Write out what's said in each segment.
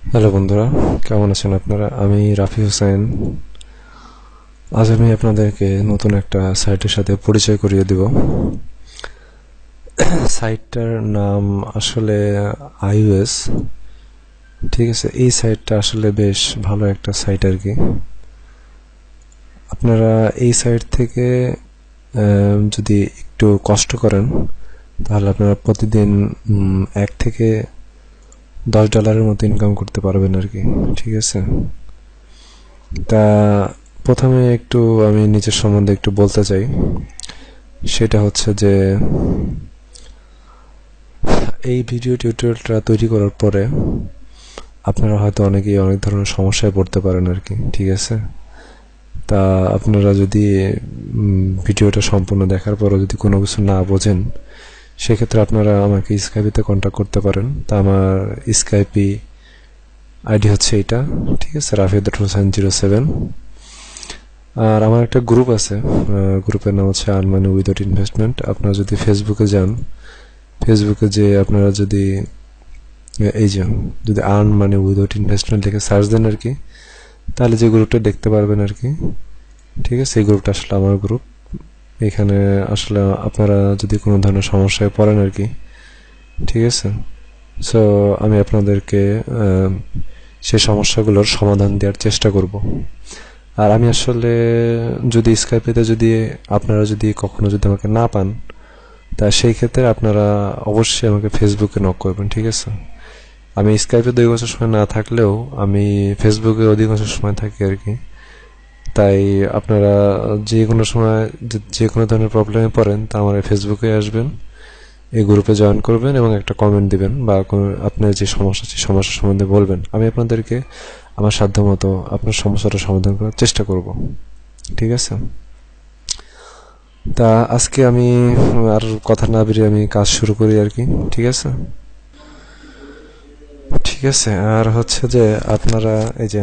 Hello বন্ধুরা, কেমন আছেন আপনারা? আমি রাফি হোসেন। আজ আমি আপনাদেরকে নতুন একটা সাইটের সাথে পরিচয় করিয়ে দিব। সাইটটার নাম আসলে iOS। ঠিক আছে, এই সাইটটা আসলে বেশ ভালো একটা সাইট আর কি। আপনারা এই সাইট থেকে যদি একটু কষ্ট করেন তাহলে আপনারা প্রতিদিন $1 থেকে $10 মতো ইনকাম করতে পারবেন আর কি। ঠিক আছে, তা প্রথমে একটু আমি নিজের সম্বন্ধে একটু বলতে চাই। সেটা হচ্ছে যে এই ভিডিও টিউটোরিয়ালটা তৈরি করার পরে আপনারা হয়তো অনেকেই অনেক ধরনের সমস্যায় পড়তে পারেন আর কি। ঠিক আছে, তা আপনারা যদি ভিডিওটা সম্পূর্ণ দেখার পরও যদি কোনো কিছু না বোঝেন, সেক্ষেত্রে আপনারা আমাকে স্কাইপিতে কন্ট্যাক্ট করতে পারেন। তা আমার স্কাইপি আইডি হচ্ছে এটা। ঠিক আছে, rafi.hosen07। আর আমার একটা গ্রুপ আছে, গ্রুপের নাম হচ্ছে আর্ন মানি উইদাউট ইনভেস্টমেন্ট। আপনারা যদি ফেসবুকে যান, ফেসবুকে যে আপনারা যদি এই যে যদি আর্ন মানি উইদাউট ইনভেস্টমেন্ট লিখে সার্চ দেন আর কি, তাহলে যে গ্রুপটা দেখতে পারবেন আর কি। ঠিক আছে, এই গ্রুপটা আসলে আমার গ্রুপ। এখানে আসলে আপনারা যদি কোনো ধরনের সমস্যায় পড়েন আর কি, ঠিক আছে, সো আমি আপনাদেরকে সেই সমস্যাগুলোর সমাধান দেওয়ার চেষ্টা করব। আর আমি আসলে যদি স্কাইপেতে যদি আপনারা যদি কখনো যদি আমাকে না পান, তা সেই ক্ষেত্রে আপনারা অবশ্যই আমাকে ফেসবুকে নক করবেন। ঠিক আছে, আমি স্কাইপে অধিকাংশ সময় না থাকলেও আমি ফেসবুকে অধিকাংশ সময় থাকি আর কি। তাই আপনারা যে কোনো সময় যে কোনো ধরনের প্রবলেমে পড়েন তা আমার ফেসবুকে আসবেন, এই গ্রুপে জয়েন করবেন এবং একটা কমেন্ট দিবেন বা আপনার যে সমস্যা আছে সমস্যা সম্বন্ধে বলবেন। আমি আপনাদেরকে আমার সাধ্যমতো আপনার সমস্যাটা সমাধান করার চেষ্টা করব। ঠিক আছে, তা আজকে আমি আর কথা না বেরিয়ে আমি কাজ শুরু করি আর কি। ঠিক আছে, ঠিক আছে। আর হচ্ছে যে আপনারা এই যে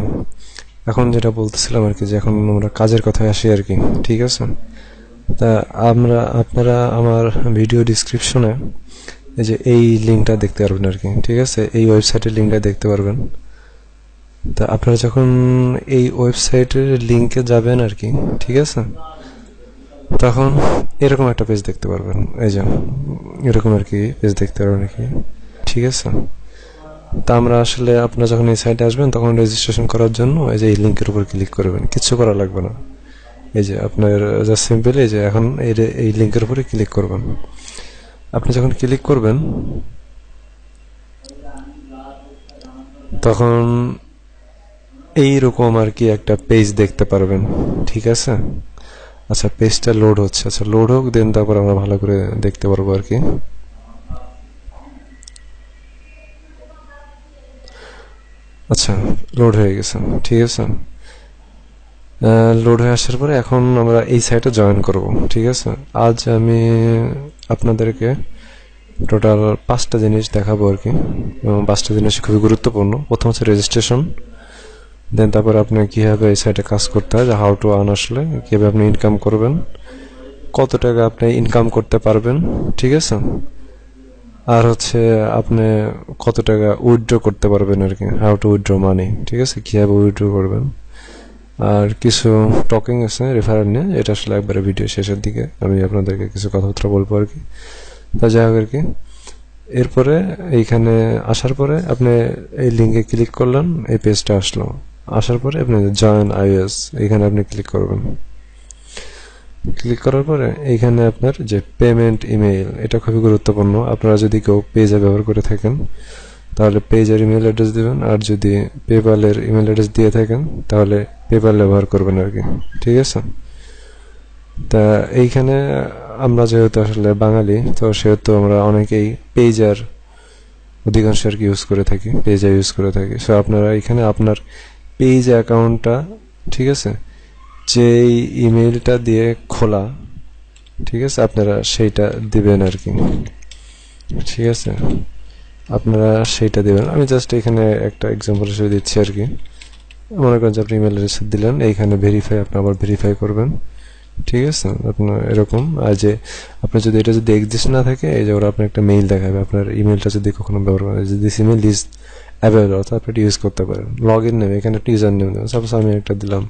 এখন যেটা বলতেছিলাম আর কি, যে এখন আমরা কাজের কথায় আসি আর কি। ঠিক আছে, তা আপনারা আমার ভিডিও ডিসক্রিপশনে এই যে এই লিঙ্কটা দেখতে পারবেন আর কি। ঠিক আছে, এই ওয়েবসাইটের লিঙ্কটা দেখতে পারবেন। তা আপনারা যখন এই ওয়েবসাইটের লিঙ্কে যাবেন আর কি, ঠিক আছে, তখন এরকম একটা পেজ দেখতে পারবেন। এই যে এরকম আর কি পেজ দেখতে পারবেন আর কি। ঠিক আছে, তা আমরা আসলে আপনারা যখন এই সাইটে আসবেন তখন রেজিস্ট্রেশন করার জন্য এই যে এই লিঙ্কের উপর ক্লিক করবেন, কিছু করা লাগবে না। এই যে আপনার জাস্ট সিম্পল এই যে এখন এই লিঙ্কের উপরে ক্লিক করবেন। আপনি যখন ক্লিক করবেন তখন এইরকম আর কি একটা পেজ দেখতে পারবেন। ঠিক আছে, আচ্ছা পেজটা লোড হচ্ছে, আচ্ছা লোড হোক, দেন তারপর আমরা ভালো করে দেখতে পারবো আর কি। আচ্ছা লোড হয়ে গেছে। ঠিক আছে, লোড হয়ে আসার পরে এখন আমরা এই সাইটে জয়েন করব। ঠিক আছে, আজ আমি আপনাদেরকে টোটাল 5টা জিনিস দেখাবো আর কি, এবং 5টা জিনিস খুবই গুরুত্বপূর্ণ। প্রথম হচ্ছে রেজিস্ট্রেশন, দেন তারপরে আপনি কীভাবে এই সাইটে কাজ করতে হয়, হাউ টু আর্ন, আসলে কীভাবে আপনি ইনকাম করবেন, কত টাকা আপনি ইনকাম করতে পারবেন। ঠিক আছে, আর হচ্ছে আপনি কত টাকা উইথড্র করতে পারবেন আর কি, হাউ টু উইথড্র মানি। ঠিক আছে, কীভাবে উইথড্র করবেন। আর কিছু টকিং আছে রেফারেল নিয়ে, এটা আসলে একবারে ভিডিও শেষের দিকে আমি আপনাদেরকে কিছু কথাবার্তা বলবো আর কি। তা যাই হোক আর কি, এরপরে এইখানে আসার পরে আপনি এই লিঙ্কে ক্লিক করলেন, এই পেজটা আসলো। আসার পরে আপনি জয়েন iOS এইখানে আপনি ক্লিক করবেন। ক্লিক করার পরে এইখানে আপনার যে পেমেন্ট ইমেইল, এটা খুবই গুরুত্বপূর্ণ। আপনারা যদি কেউ পেজে ব্যবহার করে থাকেন তাহলে পেজের ইমেল অ্যাড্রেস দিবেন, আর যদি পেপ্যালের ইমেল অ্যাড্রেস দিয়ে থাকেন তাহলে পেপ্যাল ব্যবহার করবেন আর কি। ঠিক আছে, তা এইখানে আমরা যেহেতু আসলে বাঙালি, তো সেহেতু আমরা অনেকেই পেজার অধিকাংশ আর কি ইউজ করে থাকি, পেজা ইউজ করে থাকি। সো আপনারা এখানে আপনার পেজ অ্যাকাউন্টটা, ঠিক আছে, যেই ইমেইলটা দিয়ে খোলা, ঠিক আছে, আপনারা সেইটা দিবেন আর কি। ঠিক আছে, আপনারা সেইটা দেবেন। আমি জাস্ট এখানে একটা এক্সাম্পল হিসেবে দিচ্ছি আর কি। মনে করেন যে আপনি ইমেল অ্যাড্রেস দিলেন, এইখানে ভেরিফাই আপনি আবার ভেরিফাই করবেন। ঠিক আছে, আপনার এরকম। আর যে আপনার যদি এটা যদি এক্সিস্ট না থাকে, এই যে ওরা আপনার একটা মেইল দেখাবে, আপনার ইমেলটা যদি কখনো ব্যবহার করেন, দিস ইমেল ইজ অ্যাভেলেবল, অর্থাৎ আপনি ইউজ করতে পারেন। লগ ইন নেম, এখানে একটা ইউজার নেম দেবেন। সাপোজ আমি একটা দিলাম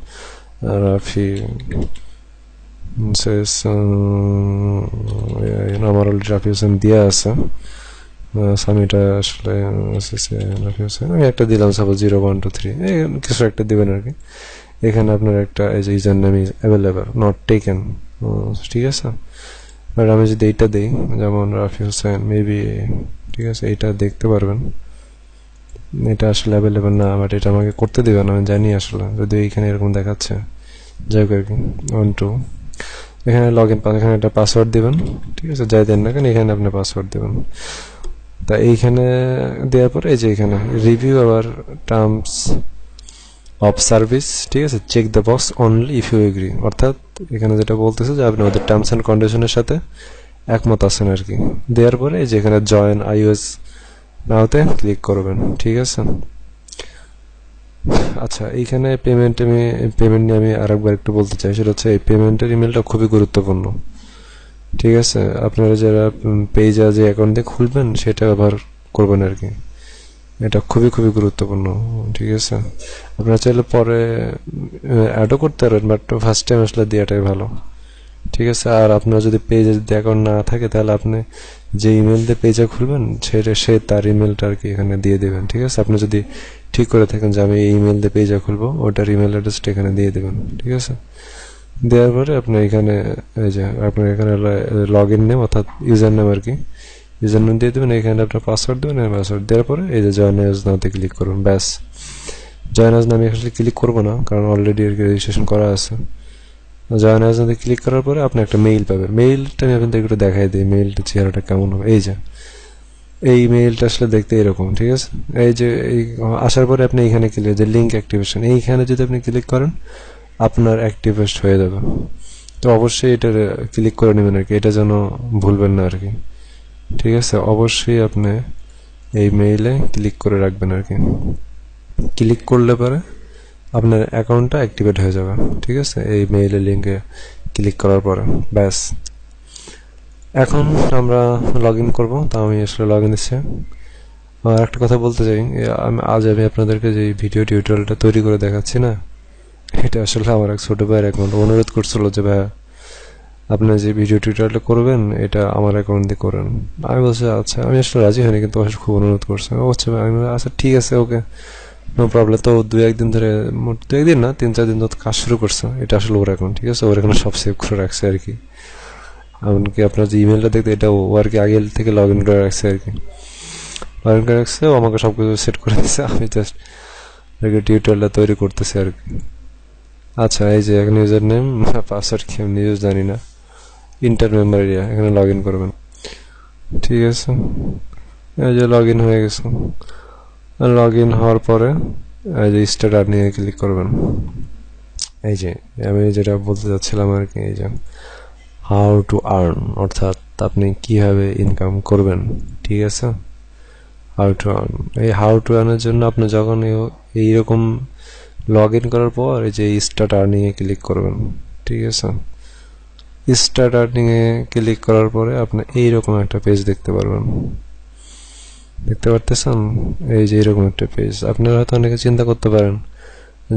রাফি, আমার অলরেডি রাফি হোসেন দেওয়া আছে। আমি এটা আসলে রাফি হোসেন আমি একটা দিলাম, সাপোজ 0123 কিছু একটা দেবেন আর কি। এখানে আপনার একটা এই যে user name is available, not taken, ঠিক আছে। আর আমি যদি এইটা দিই, যেমন রাফি হোসেন মেবি, ঠিক আছে, এইটা দেখতে পারবেন এটা আসলে অ্যাভেলেবল না, বাট এটা আমাকে করতে দেবে না, আমি জানি আসলে, যদি এইখানে এরকম দেখাচ্ছে। যাই হোক আর কি, 1 2 এখানে লগ ইন, এখানে একটা পাসওয়ার্ড দেবেন, ঠিক আছে, যাই দেন না কেন এখানে আপনি পাসওয়ার্ড দেবেন। তা এইখানে দেওয়ার পরে এই যে এখানে review our terms of service, ঠিক আছে, check the box only if you agree, অর্থাৎ এখানে যেটা বলতেছে যে আপনি ওদের টার্মস অ্যান্ড কন্ডিশনের সাথে একমত আছেন আর কি। দেওয়ার পরে এই যে এখানে জয়েন iOS নাওতে ক্লিক করবেন, ঠিক আছে। আচ্ছা, এইখানে পেমেন্ট নিয়ে আমি আরেকবার একটু বলতে চাই, সেটা হচ্ছে এই পেমেন্টের ইমেলটা খুবই গুরুত্বপূর্ণ, ঠিক আছে। আপনারা যারা পেজে যে অ্যাকাউন্ট দিয়ে খুলবেন সেটা ব্যবহার করবেন আর কি, এটা খুবই খুবই গুরুত্বপূর্ণ, ঠিক আছে। আপনারা চাইলে পরে অ্যাডও করতে পারবেন, বাট ফার্স্ট টাইম আসলে দেওয়াটাই ভালো, ঠিক আছে। আর আপনার যদি পেজে যদি অ্যাকাউন্ট না থাকে, তাহলে আপনি যে ইমেল দিয়ে পেজে খুলবেন সে তার ইমেলটা আর কি এখানে দিয়ে দেবেন, ঠিক আছে। আপনি যদি ঠিক করে থাকেন যে আমি এই ইমেল দিয়ে পেজে খুলবো, ওটার ইমেল অ্যাড্রেসটা এখানে দিয়ে দেবেন, ঠিক আছে। দেওয়ার পরে আপনি এখানে এই যে আপনার এখানে লগ ইন নেম অর্থাৎ ইউজার নেম আর কি, ইউজার নেম দিয়ে দেবেন, এখানে আপনার পাসওয়ার্ড দেবেন। পাসওয়ার্ড দেওয়ার পরে এই যে জয়েন আস নাওতে ক্লিক করুন, ব্যাস। জয়েন আস নামে আসলে ক্লিক করবো না, কারণ অলরেডি আর কি রেজিস্ট্রেশন করা আছে। জয়েন আস নাওতে ক্লিক করার পরে আপনি একটা মেইল পাবেন, মেইলটা আমি আপনাদের একটু দেখাই দিই, মেইলটা চেহারাটা কেমন হবে। এই যে এই মেইলটা আসলে দেখতে এরকম, ঠিক আছে। এই যে এই আসার পরে আপনি এইখানে ক্লিক, যে লিঙ্ক অ্যাক্টিভেশন, এইখানে যদি আপনি ক্লিক করেন আপনার অ্যাক্টিভেট হয়ে যাবে। তো অবশ্যই এটা ক্লিক করে নেবেন আর কি, এটা যেন ভুলবেন না আর কি, ঠিক আছে। অবশ্যই আপনি এই মেইলে ক্লিক করে রাখবেন আর কি। ক্লিক করলে পরে আপনার অ্যাকাউন্টটা অ্যাক্টিভেট হয়ে যাবে, ঠিক আছে, এই মেইলের লিঙ্কে ক্লিক করার পরে, ব্যাস। এখন আমরা লগ ইন করবো, তা আমি আসলে লগ ইন দিচ্ছি। আর একটা কথা বলতে চাই, আমি আপনাদেরকে যে ভিডিও টিউটোরিয়ালটা তৈরি করে দেখাচ্ছি না, এটা আসলে আমার এক ছোট ভাইয়ের অ্যাকাউন্ট, অনুরোধ করছিল যে ভাইয়া আপনি যে ভিডিও টিউটোরিয়ালটা করবেন এটা আমার অ্যাকাউন্ট দিয়ে করেন। আমি বলছি আচ্ছা, আমি আসলে রাজি হয়নি, কিন্তু আসলে খুব অনুরোধ করছে। আচ্ছা আমি আচ্ছা ঠিক আছে, ওকে, নো প্রবলেম। তো 2-1 দিন ধরে, 2-1 দিন না, 3-4 দিন ধরে কাজ শুরু করছে। এটা আসলে ওর অ্যাকাউন্ট, ঠিক আছে, ওর এখানে সব সেভ করে রাখছে আর কি। এমনকি আপনার যে ইমেলটা দেখতে, এটা ও আর কি আগে থেকে লগ ইন করে রাখছে আর কি, লগ ইন করে রাখছে, ও আমাকে সব কিছু সেট করে দিচ্ছে, আমি জাস্ট টিউটোরিয়ালটা তৈরি করতেছি আর কি। আচ্ছা, এই যে এখানে ইউজার নেম, পাসওয়ার্ড কি আমি নিজেও জানি না, ইন্টার মেম্বার এরিয়া, এখানে লগ ইন করবেন, ঠিক আছে। এই যে লগ ইন হয়ে গেছে। লগ ইন হওয়ার পরে এই যে স্টার্ট আর্নিংয়ে ক্লিক করবেন। এই যে আমি যেটা বলতে চাচ্ছিলাম আর কি, এই যে হাউ টু আর্ন, অর্থাৎ আপনি কিভাবে ইনকাম করবেন, ঠিক আছে। হাউ টু আর্ন, এই হাউ টু আর্নের জন্য আপনি যখন এইরকম লগ ইন করার পর এই যে স্টার্ট আর্নিংয়ে ক্লিক করবেন, ঠিক আছে। স্টার্ট আর্নিংয়ে ক্লিক করার পরে আপনি এইরকম একটা পেজ দেখতে পারবেন, দেখতে পারতেছেন, এই যে এরকম একটা পেজ। আপনারা হয়তো অনেকে চিন্তা করতে পারেন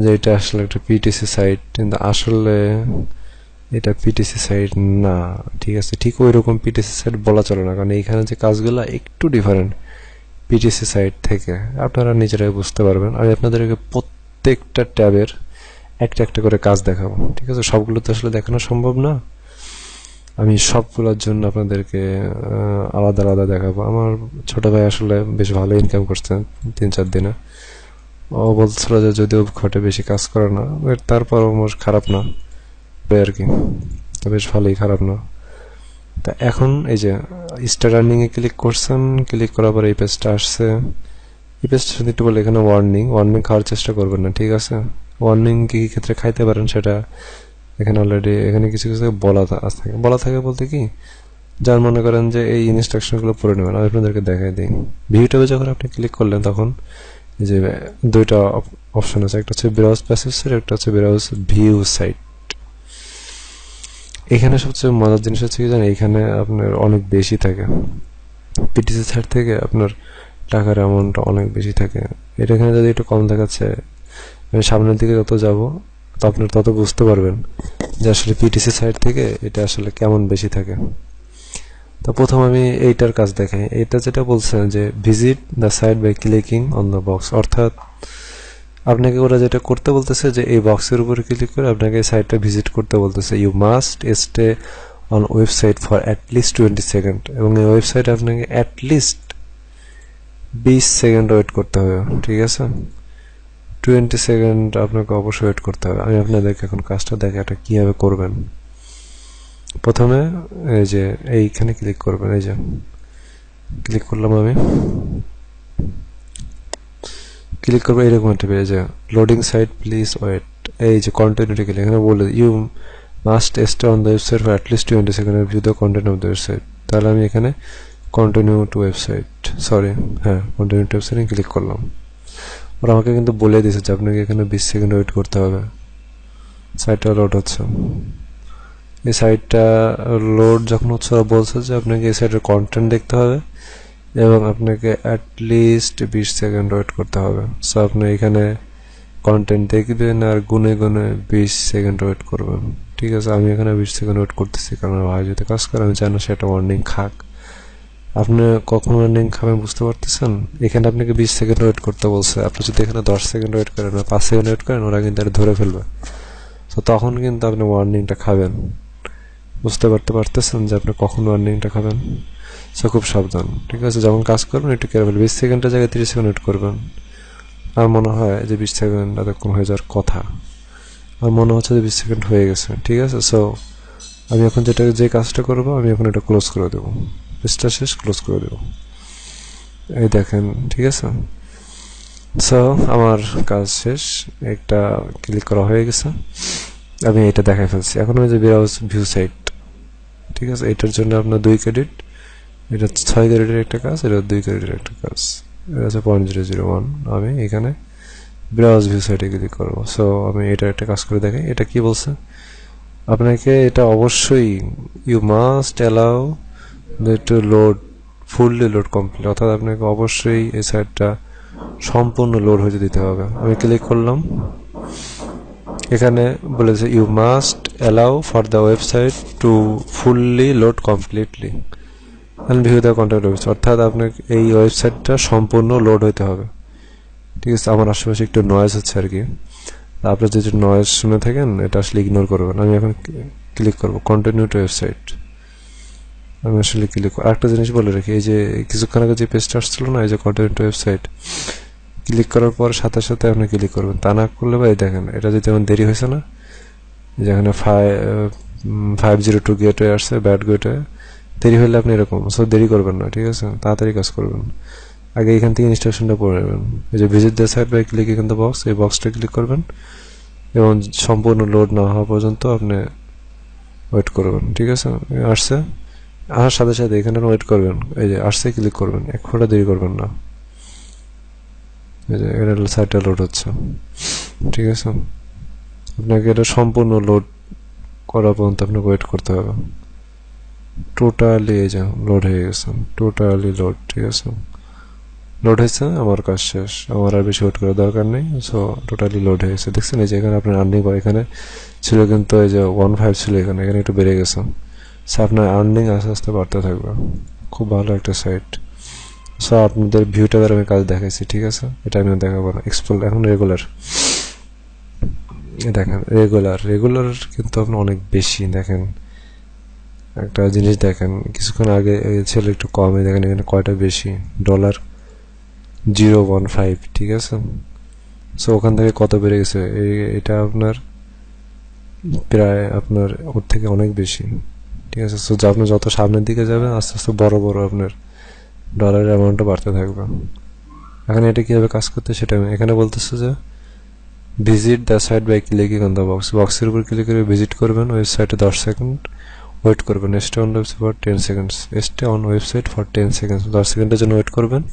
যে এটা আসলে একটা পিটিসি সাইট, কিন্তু আসলে এটা পিটিসি সাইট না, ঠিক আছে। ঠিক ওই রকম পিটিসি সাইট বলা চলে না, কারণ এইখানে যে কাজগুলো একটু ডিফারেন্ট পিটিসি সাইট থেকে, আপনারা নিজেরাই বুঝতে পারবেন। আমি আপনাদেরকে প্রত্যেকটা ট্যাবের একটা একটা করে কাজ দেখাবো, ঠিক আছে। সবগুলো তো আসলে দেখানো সম্ভব না, আমি সবগুলোর জন্য আপনাদেরকে আলাদা আলাদা দেখাবো। আমার ছোট ভাই আসলে বেশ ভালো ইনকাম করছে 3-4 দিনে। ও বলছিল যে যদিও ঘটে বেশি কাজ করে না, তারপর খারাপ না আর কি, তো বেশ ভালোই, খারাপ না। তা এখন এই যে স্টার্ট আর্নিং এ ক্লিক করছেন, ক্লিক করার পর এই পেজটা আসছে। এই পেজটা শুধু একটু বলে, এখানে ওয়ার্নিং খাওয়ার চেষ্টা করবেন না, ঠিক আছে। ওয়ার্নিং কি ক্ষেত্রে খাইতে পারেন সেটা এখানে অলরেডি এখানে কিছু কিছু বলা থাকে বলতে কি, যার মনে করেন যে এই ইনস্ট্রাকশনগুলো পড়ে নেবেন, আমি আপনাদেরকে দেখাই দিই। ভিউটাবে যখন আপনি ক্লিক করলেন তখন এই যে দুইটা অপশন আছে, একটা হচ্ছে ব্রাউজ প্যাসেজ, একটা হচ্ছে ব্রাউজ ভিউ সাইট। এখানে সবচেয়ে মজার জিনিস হচ্ছে কি জানেন, এখানে আপনার অনেক বেশি থাকে পিটিসি সাইট থেকে, আপনার টাকার অ্যামাউন্টটা অনেক বেশি থাকে। এটা এখানে যদি একটু কম দেখাচ্ছে, আমি সামনের দিকে যত যাব তো আপনি তত বুঝতে পারবেন যে আসলে পিটিসি সাইট থেকে এটা আসলে কেমন বেশি থাকে। তো প্রথম আমি এইটার কাজ দেখাই। এটা যেটা বলছে যে visit the site by clicking on the box, অর্থাৎ আপনাকে ওরা যেটা করতে বলতেছে যে এই বক্সের উপরে ক্লিক করে আপনাকে এই সাইটটা ভিজিট করতে বলতেছে। You must stay on website for at least 20 second, এবং এই ওয়েবসাইটে আপনাকে অ্যাটলিস্ট 20 সেকেন্ড ওয়েট করতে হবে। ঠিক আছে, 20 সেকেন্ড আপনাকে অবশ্যই ওয়েট করতে হবে। আমি আপনাদেরকে এখন কাজটা দেখে এটা কীভাবে করবেন। প্রথমে এই যে এইখানে ক্লিক করবেন, এই যে ক্লিক করলাম, আমি ক্লিক করবো, এরকম একটা পেয়ে যায় লোডিং সাইট প্লিজ ওয়েট। এই যে কন্টিনিউটি ক্লিক, এখানে বলে you must stay on the website for at least 20 second view the content of the website. তাহলে আমি এখানে continue to website, continue to ওয়েবসাইটে ক্লিক করলাম। ওরা আমাকে কিন্তু বলে দিয়েছে যে আপনাকে এখানে 20 সেকেন্ড ওয়েট করতে হবে। সাইটটা লোড হচ্ছে। এই সাইটটা লোড যখন হচ্ছে ওরা বলছে যে আপনাকে এই সাইটের কন্টেন্ট দেখতে হবে এবং আপনাকে অ্যাটলিস্ট 20 সেকেন্ড ওয়েট করতে হবে। সো আপনি এখানে কন্টেন্ট দেখবেন আর গুনে গুনে 20 সেকেন্ড ওয়েট করবেন। ঠিক আছে, আমি এখানে 20 সেকেন্ড ওয়েট করতেছি কারণ ভাই যদি কাজ করে আমি চাই না সেটা ওয়ার্নিং খাক। আপনি কখন ওয়ার্নিং খাবেন বুঝতে পারতেছেন? এখানে আপনাকে 20 সেকেন্ড ওয়েট করতে বলছে, আপনি যদি এখানে 10 সেকেন্ড ওয়েট করেন বা 5 সেকেন্ড ওয়েট করেন, ওরা কিন্তু এটা ধরে ফেলবে। তো তখন কিন্তু আপনি ওয়ার্নিংটা খাবেন। বুঝতে পারতেছেন যে আপনি কখন ওয়ার্নিংটা খাবেন? সো খুব সাবধান। ঠিক আছে, যখন কাজ করবেন একটু কেয়ারফুল। 20 সেকেন্ডের জায়গায় 30 সেকেন্ড ওয়েট করবেন। আমার মনে হয় যে 20 সেকেন্ড এতক্ষণ হয়ে যাওয়ার কথা। আমার মনে হচ্ছে যে 20 সেকেন্ড হয়ে গেছে। ঠিক আছে, সো আমি এখন যে কাজটা করবো, আমি এখন এটা ক্লোজ করে দেবো। পেজটা শেষ, ক্লোজ করে দেবো। এই দেখেন, ঠিক আছে। সো আমার কাজ শেষ, একটা ক্লিক করা হয়ে গেছে, আমি এটা দেখাই ফেলছি। এখন আমি যে ব্রাউজ ভিউ সাইট, ঠিক আছে, এটার জন্য আপনার 2 ক্রেডিট, এটা 6 ক্রেডিটের একটা কাজ, এটা 2 ক্রেডিটের একটা কাজ, এটা হচ্ছে 0.001। আমি এখানে ব্রাউজ ভিউ সাইটে ক্লিক করবো। সো আমি এটা একটা কাজ করে দেখাই। এটা কি বলছে আপনাকে, এটা অবশ্যই you must allow to load fully load complete, অর্থাৎ আপনাকে অবশ্যই এই সাইটটা সম্পূর্ণ লোড হয়ে দিতে হবে। আমি ক্লিক করলাম, এখানে বলেছে you must allow for the website to fully load completely and view the content website, অর্থাৎ আপনাকে এই ওয়েবসাইটটা সম্পূর্ণ লোড হতে হবে। ঠিক আছে, আমার আশেপাশে একটু নয়েজ হচ্ছে আর কি, আপনার যদি নয়েজ শুনে থাকেন এটা আসলে ইগনোর করবেন। আমি এখন ক্লিক করবো কন্টিনিউ টু ওয়েবসাইট। আমি আসলে ক্লিক আরেকটা জিনিস বলে রাখি, এই যে কিছুক্ষণ আগে যে পেজটা আসছিল না, এই যে কন্টিনিউ টু ওয়েবসাইট, ক্লিক করার পর সাথে সাথে আপনি ক্লিক করবেন। তা না করলে ভাই দেখেন এটা যদি এমন দেরি হয়েছে না, যেখানে 502 গেটওয়ে আসছে, ব্যাড গেটওয়ে, দেরি হলে আপনি এরকম। সো দেরি করবেন না, ঠিক আছে, তাড়াতাড়ি কাজ করবেন। আগে এখান থেকে ইনস্ট্রাকশনটা পড়ে নেবেন। এই যে visit the site by clicking on the box, এই বক্সটা ক্লিক করবেন এবং সম্পূর্ণ লোড না হওয়া পর্যন্ত আপনি ওয়েট করবেন। ঠিক আছে, আসছে, আসার সাথে সাথে এখানে ওয়েট করবেন। এই যে আসছে, ক্লিক করবেন, এক ফোঁটা দেরি করবেন না। এই যে এটা সাইটটা লোড হচ্ছে। ঠিক আছে, আপনাকে এটা সম্পূর্ণ লোড করা পর্যন্ত আপনাকে ওয়েট করতে হবে। টোটালি এই যে লোড হয়ে গেছে, টোটালি লোড। ঠিক আছে, লোড হয়েছে, আমার কাজ শেষ, আমার আর বেশি ওয়েট করার দরকার নেই। সো টোটালি লোড হয়ে গেছে। দেখছেন এই যে এখানে আপনার আর্নিং এখানে ছিল কিন্তু এই যে 15 ছিল, এখানে এখানে একটু বেড়ে গেছে। সো আপনার আর্নিং আস্তে আস্তে বাড়তে থাকবে। খুব ভালো একটা সাইট। সো আপনাদের ভিউটা আমি কাজ দেখাইছি। ঠিক আছে, এটা আমি দেখাবো না, এক্সপ্লোর এখন রেগুলার। দেখেন রেগুলার কিন্তু আপনি অনেক বেশি। দেখেন একটা জিনিস দেখেন, কিছুক্ষণ আগে ছিল একটু কমে, দেখেন এখানে কয়টা বেশি, $0.15। ঠিক আছে, সো ওখান থেকে কত বেড়ে গেছে, এটা আপনার প্রায় আপনার ওর থেকে অনেক বেশি। ঠিক আছে, সো আপনি যত সামনের দিকে যাবেন আস্তে আস্তে বড় বড় আপনার ডলারের অ্যামাউন্টটা বাড়তে থাকবে। এখন এটা কীভাবে কাজ করতে সেটা এখানে বলতেছে যে visit the site by clicking on the box, বক্সের উপর ক্লিক করে ভিজিট করবেন, ওয়েবসাইটে 10 সেকেন্ড ওয়েট করবেন। Stay on website for 10 seconds, stay on website for 10 seconds, 10 সেকেন্ডের জন্য ওয়েট করবেন।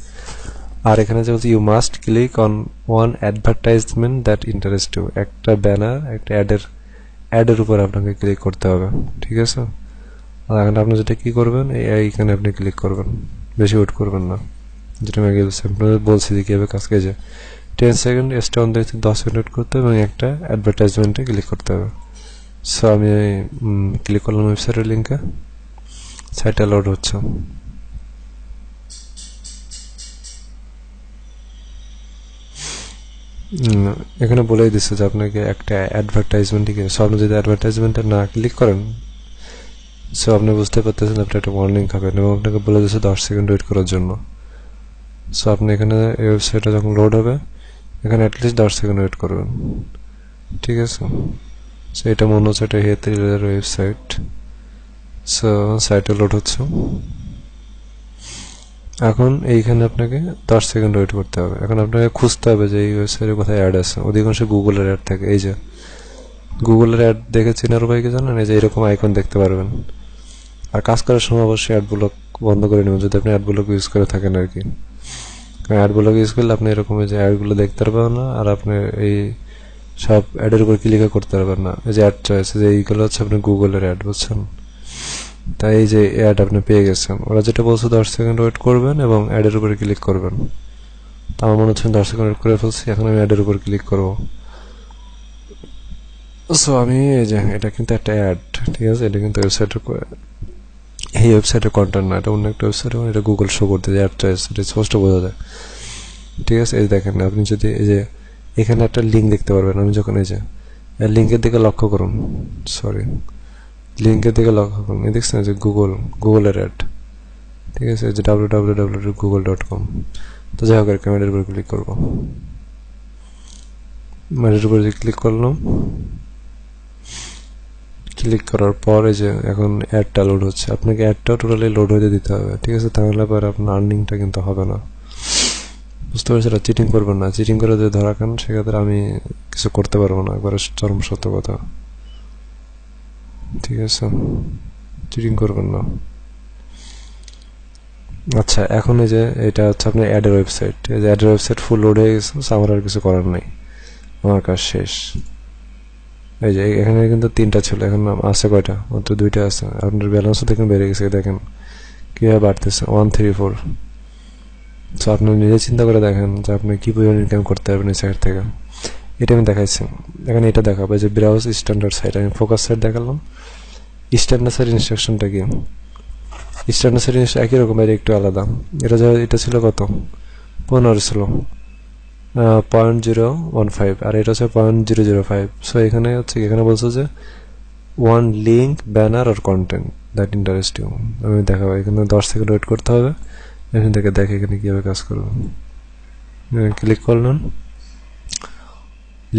আর এখানে যে বলছে you must click on one advertisement that interest you, একটা ব্যানার, একটা অ্যাডের উপর আপনাকে ক্লিক করতে হবে। ঠিক আছে, আর এখানে আপনি যেটা কী করবেন, এইখানে আপনি ক্লিক করবেন, বেশি ওয়েট করবেন না। যেটা আমি আগে আপনাদের বলছি যে কীভাবে কাজ করেছে। 10 সেকেন্ড স্টে অন দেখতে 10 সেকেন্ড ওয়েট করতে হবে এবং একটা অ্যাডভার্টাইজমেন্টে ক্লিক করতে হবে। সো আমি ক্লিক করলাম ওয়েবসাইটের লিঙ্কে, সাইটটা লোড হচ্ছে। এখানে বলেই দিচ্ছে যে আপনাকে একটা অ্যাডভার্টাইজমেন্ট কি। সো আপনি যদি অ্যাডভার্টাইজমেন্টে না ক্লিক করেন, সো আপনি বুঝতে পারতেছেন আপনি একটা ওয়ার্নিং খাবেন এবং আপনাকে বলে দিচ্ছে 10 সেকেন্ড ওয়েট করার জন্য। সো আপনি এখানে এই ওয়েবসাইটটা যখন লোড হবে এখানে অ্যাটলিস্ট 10 সেকেন্ড ওয়েট করবেন, ঠিক আছে। সো এটা মনে হচ্ছে একটা হেয়ার ওয়েবসাইট। সো সাইটে লোড হচ্ছে। এখন এইখানে আপনাকে 10 সেকেন্ড ওয়েট করতে হবে। এখন আপনাকে খুঁজতে হবে যে এই ওয়েবসাইটে কোথায় অ্যাড আছে। অধিকাংশ গুগলের অ্যাড থাকে। এই যে গুগলের অ্যাড দেখে চেনার উপায় কি জানেন? এই যে এরকম আইকন দেখতে পারবেন। আর কাজ করার সময় অবশ্যই অ্যাড ব্লক বন্ধ করে নেবেন যদি আপনি অ্যাড ব্লক ইউজ করে থাকেন আর কি। কারণ অ্যাড ব্লক ইউজ করলে আপনি এরকম যে অ্যাডগুলো দেখতে পারবেন না, আর আপনি এই সব অ্যাডের উপর ক্লিকও করতে পারবেন না। এই যে অ্যাড চয়েস, যে এইগুলো হচ্ছে আপনি গুগলের অ্যাড, বুঝছেন? তাই এই যে অ্যাড আপনি পেয়ে গেছেন। ওরা যেটা বলছে 10 সেকেন্ড ওয়েট করবেন এবং অ্যাডের উপরে ক্লিক করবেন। তা আমার মনে হচ্ছে 10 সেকেন্ড ওয়েট করে ফেলছি। এখন আমি অ্যাডের উপর ক্লিক করবো। সো আমি এই যে এটা কিন্তু একটা অ্যাড, ঠিক আছে। এটা কিন্তু ওয়েবসাইটের, এই ওয়েবসাইটের কন্টেন্ট না, এটা অন্য একটা ওয়েবসাইট এবং এটা গুগল শো করতে যায় অ্যাড চয়েস, এটা স্পষ্ট বোঝা যায়, ঠিক আছে। এই দেখেন আপনি যদি এই যে এখানে একটা লিঙ্ক দেখতে পারবেন। আমি যখন এই যে লিঙ্কের দিকে লক্ষ্য করুন, সরি লিঙ্কের দিকে লক্ষ্য করুন, এই দেখছেন যে গুগলের অ্যাড, ঠিক আছে। যে www.google.com। তো যাই হোক ক্যামেরার উপর ক্লিক করবো। ম্যারের উপর যে ক্লিক করলাম, ক্লিক করার পরে যে এখন অ্যাডটা লোড হচ্ছে। আপনাকে অ্যাডটাও টোটালি লোড হতে দিতে হবে, ঠিক আছে। তাহলে পরে আপনার আর্নিংটা কিন্তু হবে না, বুঝতে পারছি। এটা চিটিং করবেন না। চিটিং করে যদি ধরা খান সেক্ষেত্রে আমি কিছু করতে পারবো না, একবারে চরম সত্য কথা, ঠিক আছে। চিটিং করবেন না। আচ্ছা, এখন এই যে এটা হচ্ছে আপনার অ্যাডের ওয়েবসাইট। এই যে অ্যাডের ওয়েবসাইট ফুল লোড হয়ে গেছে। আমার আর কিছু করার নেই, আমার কাজ শেষ। এই যে এখানে কিন্তু 3টা ছিল, এখন আছে কয়টা? মাত্র 2টা আছে। আপনার ব্যালেন্সও দেখুন বেড়ে গেছে, দেখেন কীভাবে বাড়তেছে, 134। সো আপনি নিজে চিন্তা করে দেখেন যে আপনি কী পরিমাণ ইনকাম করতে পারবেন এই সাইট থেকে। এটা আমি দেখাইছি। এখানে এটা দেখাবো যে ব্রাউজ স্ট্যান্ডার্ড সাইট। আমি ফোকাস সাইট দেখালাম। স্ট্যান্ডার্ড সাইট ইনস্ট্রাকশনটা কি? স্ট্যান্ডার্ড সাইট একই রকম, এর একটু আলাদা। এটা ছিল কত? 15 ছিল, 0.015, আর এটা হচ্ছে 0.005। সো এখানে হচ্ছে, এখানে বলছে যে one link banner or content that interest you. আমি দেখাবো। এখানে 10 সেকেন্ড ওয়েট করতে হবে। এখান থেকে দেখে এখানে কীভাবে কাজ করবো। ক্লিক করলাম,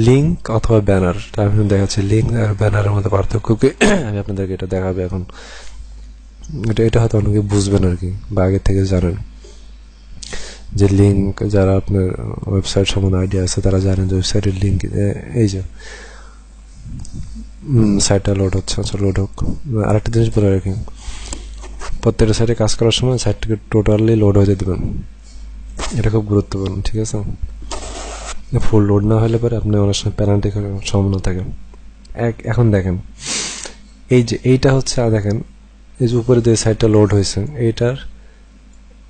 লিঙ্ক অথবা ব্যানার। আমি দেখাচ্ছি লিঙ্ক আর ব্যানারের মধ্যে পার্থক্য কি আমি আপনাদেরকে এটা দেখাবো এখন। এটা হয়তো অনেকে বুঝবেন আর কি, বা আগে থেকে জানেন যে লিঙ্ক, যারা আপনার ওয়েবসাইট সম্বন্ধে আইডিয়া আছে তারা জানেন যে ওয়েবসাইটের লিঙ্ক। এই যে সাইটটা লোড হচ্ছে, আচ্ছা লোড হোক। আরেকটা জিনিস বলে রাখি, প্রত্যেকটা সাইটে কাজ করার সময় সাইটটাকে টোটালি লোড হয়ে দেবেন, এটা খুব গুরুত্বপূর্ণ, ঠিক আছে। ফুল লোড না হলে পরে আপনি অনেক সময় পেনাল্টি খাওয়ার সম্ভাবনা থাকে। এখন দেখেন এই যে এইটা হচ্ছে, দেখেন এই যে উপরে যে সাইটটা লোড হয়েছে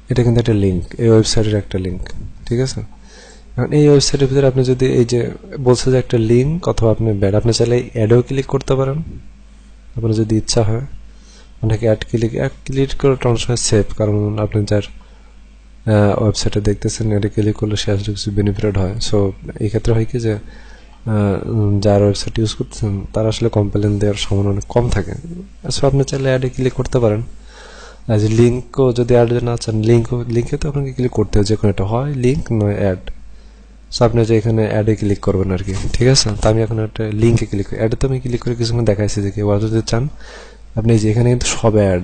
এটা কিন্তু একটা লিঙ্ক, এই ওয়েবসাইটের একটা লিঙ্ক, ঠিক আছে। এখন এই ওয়েবসাইটের ভিতরে আপনি যদি এই যে বলছে যে একটা লিঙ্ক অথবা আপনি আপনি চাইলে অ্যাডও ক্লিক করতে পারেন আপনার যদি ইচ্ছা হয়। অনেকে অ্যাড ক্লিক করে অনেক সময় সেভ, কারণ আপনি যার ওয়েবসাইটে দেখতেছেন এটা ক্লিক করলে সে আসলে কিছু বেনিফিট হয়। সো এই ক্ষেত্রে হয় কি যে যার ওয়েবসাইট ইউজ করতেছেন তারা আসলে কমপ্লেন দেওয়ার সম্ভাবনা অনেক কম থাকে। সো আপনি চাইলে অ্যাডে ক্লিক করতে পারেন। আর যে লিঙ্কও যদি অ্যাড না চান, লিঙ্কে তো আপনাকে ক্লিক করতে হবে, যে কোনো একটা হয় লিঙ্ক নয় অ্যাড। সো আপনি যে এখানে অ্যাডে ক্লিক করবেন আর কি, ঠিক আছে। তো আমি এখন একটা লিঙ্কে ক্লিক করি। অ্যাডে তো আমি ক্লিক করে কিছুক্ষণ দেখাইছি যে কেউ যদি চান আপনি যে এখানে কিন্তু সব অ্যাড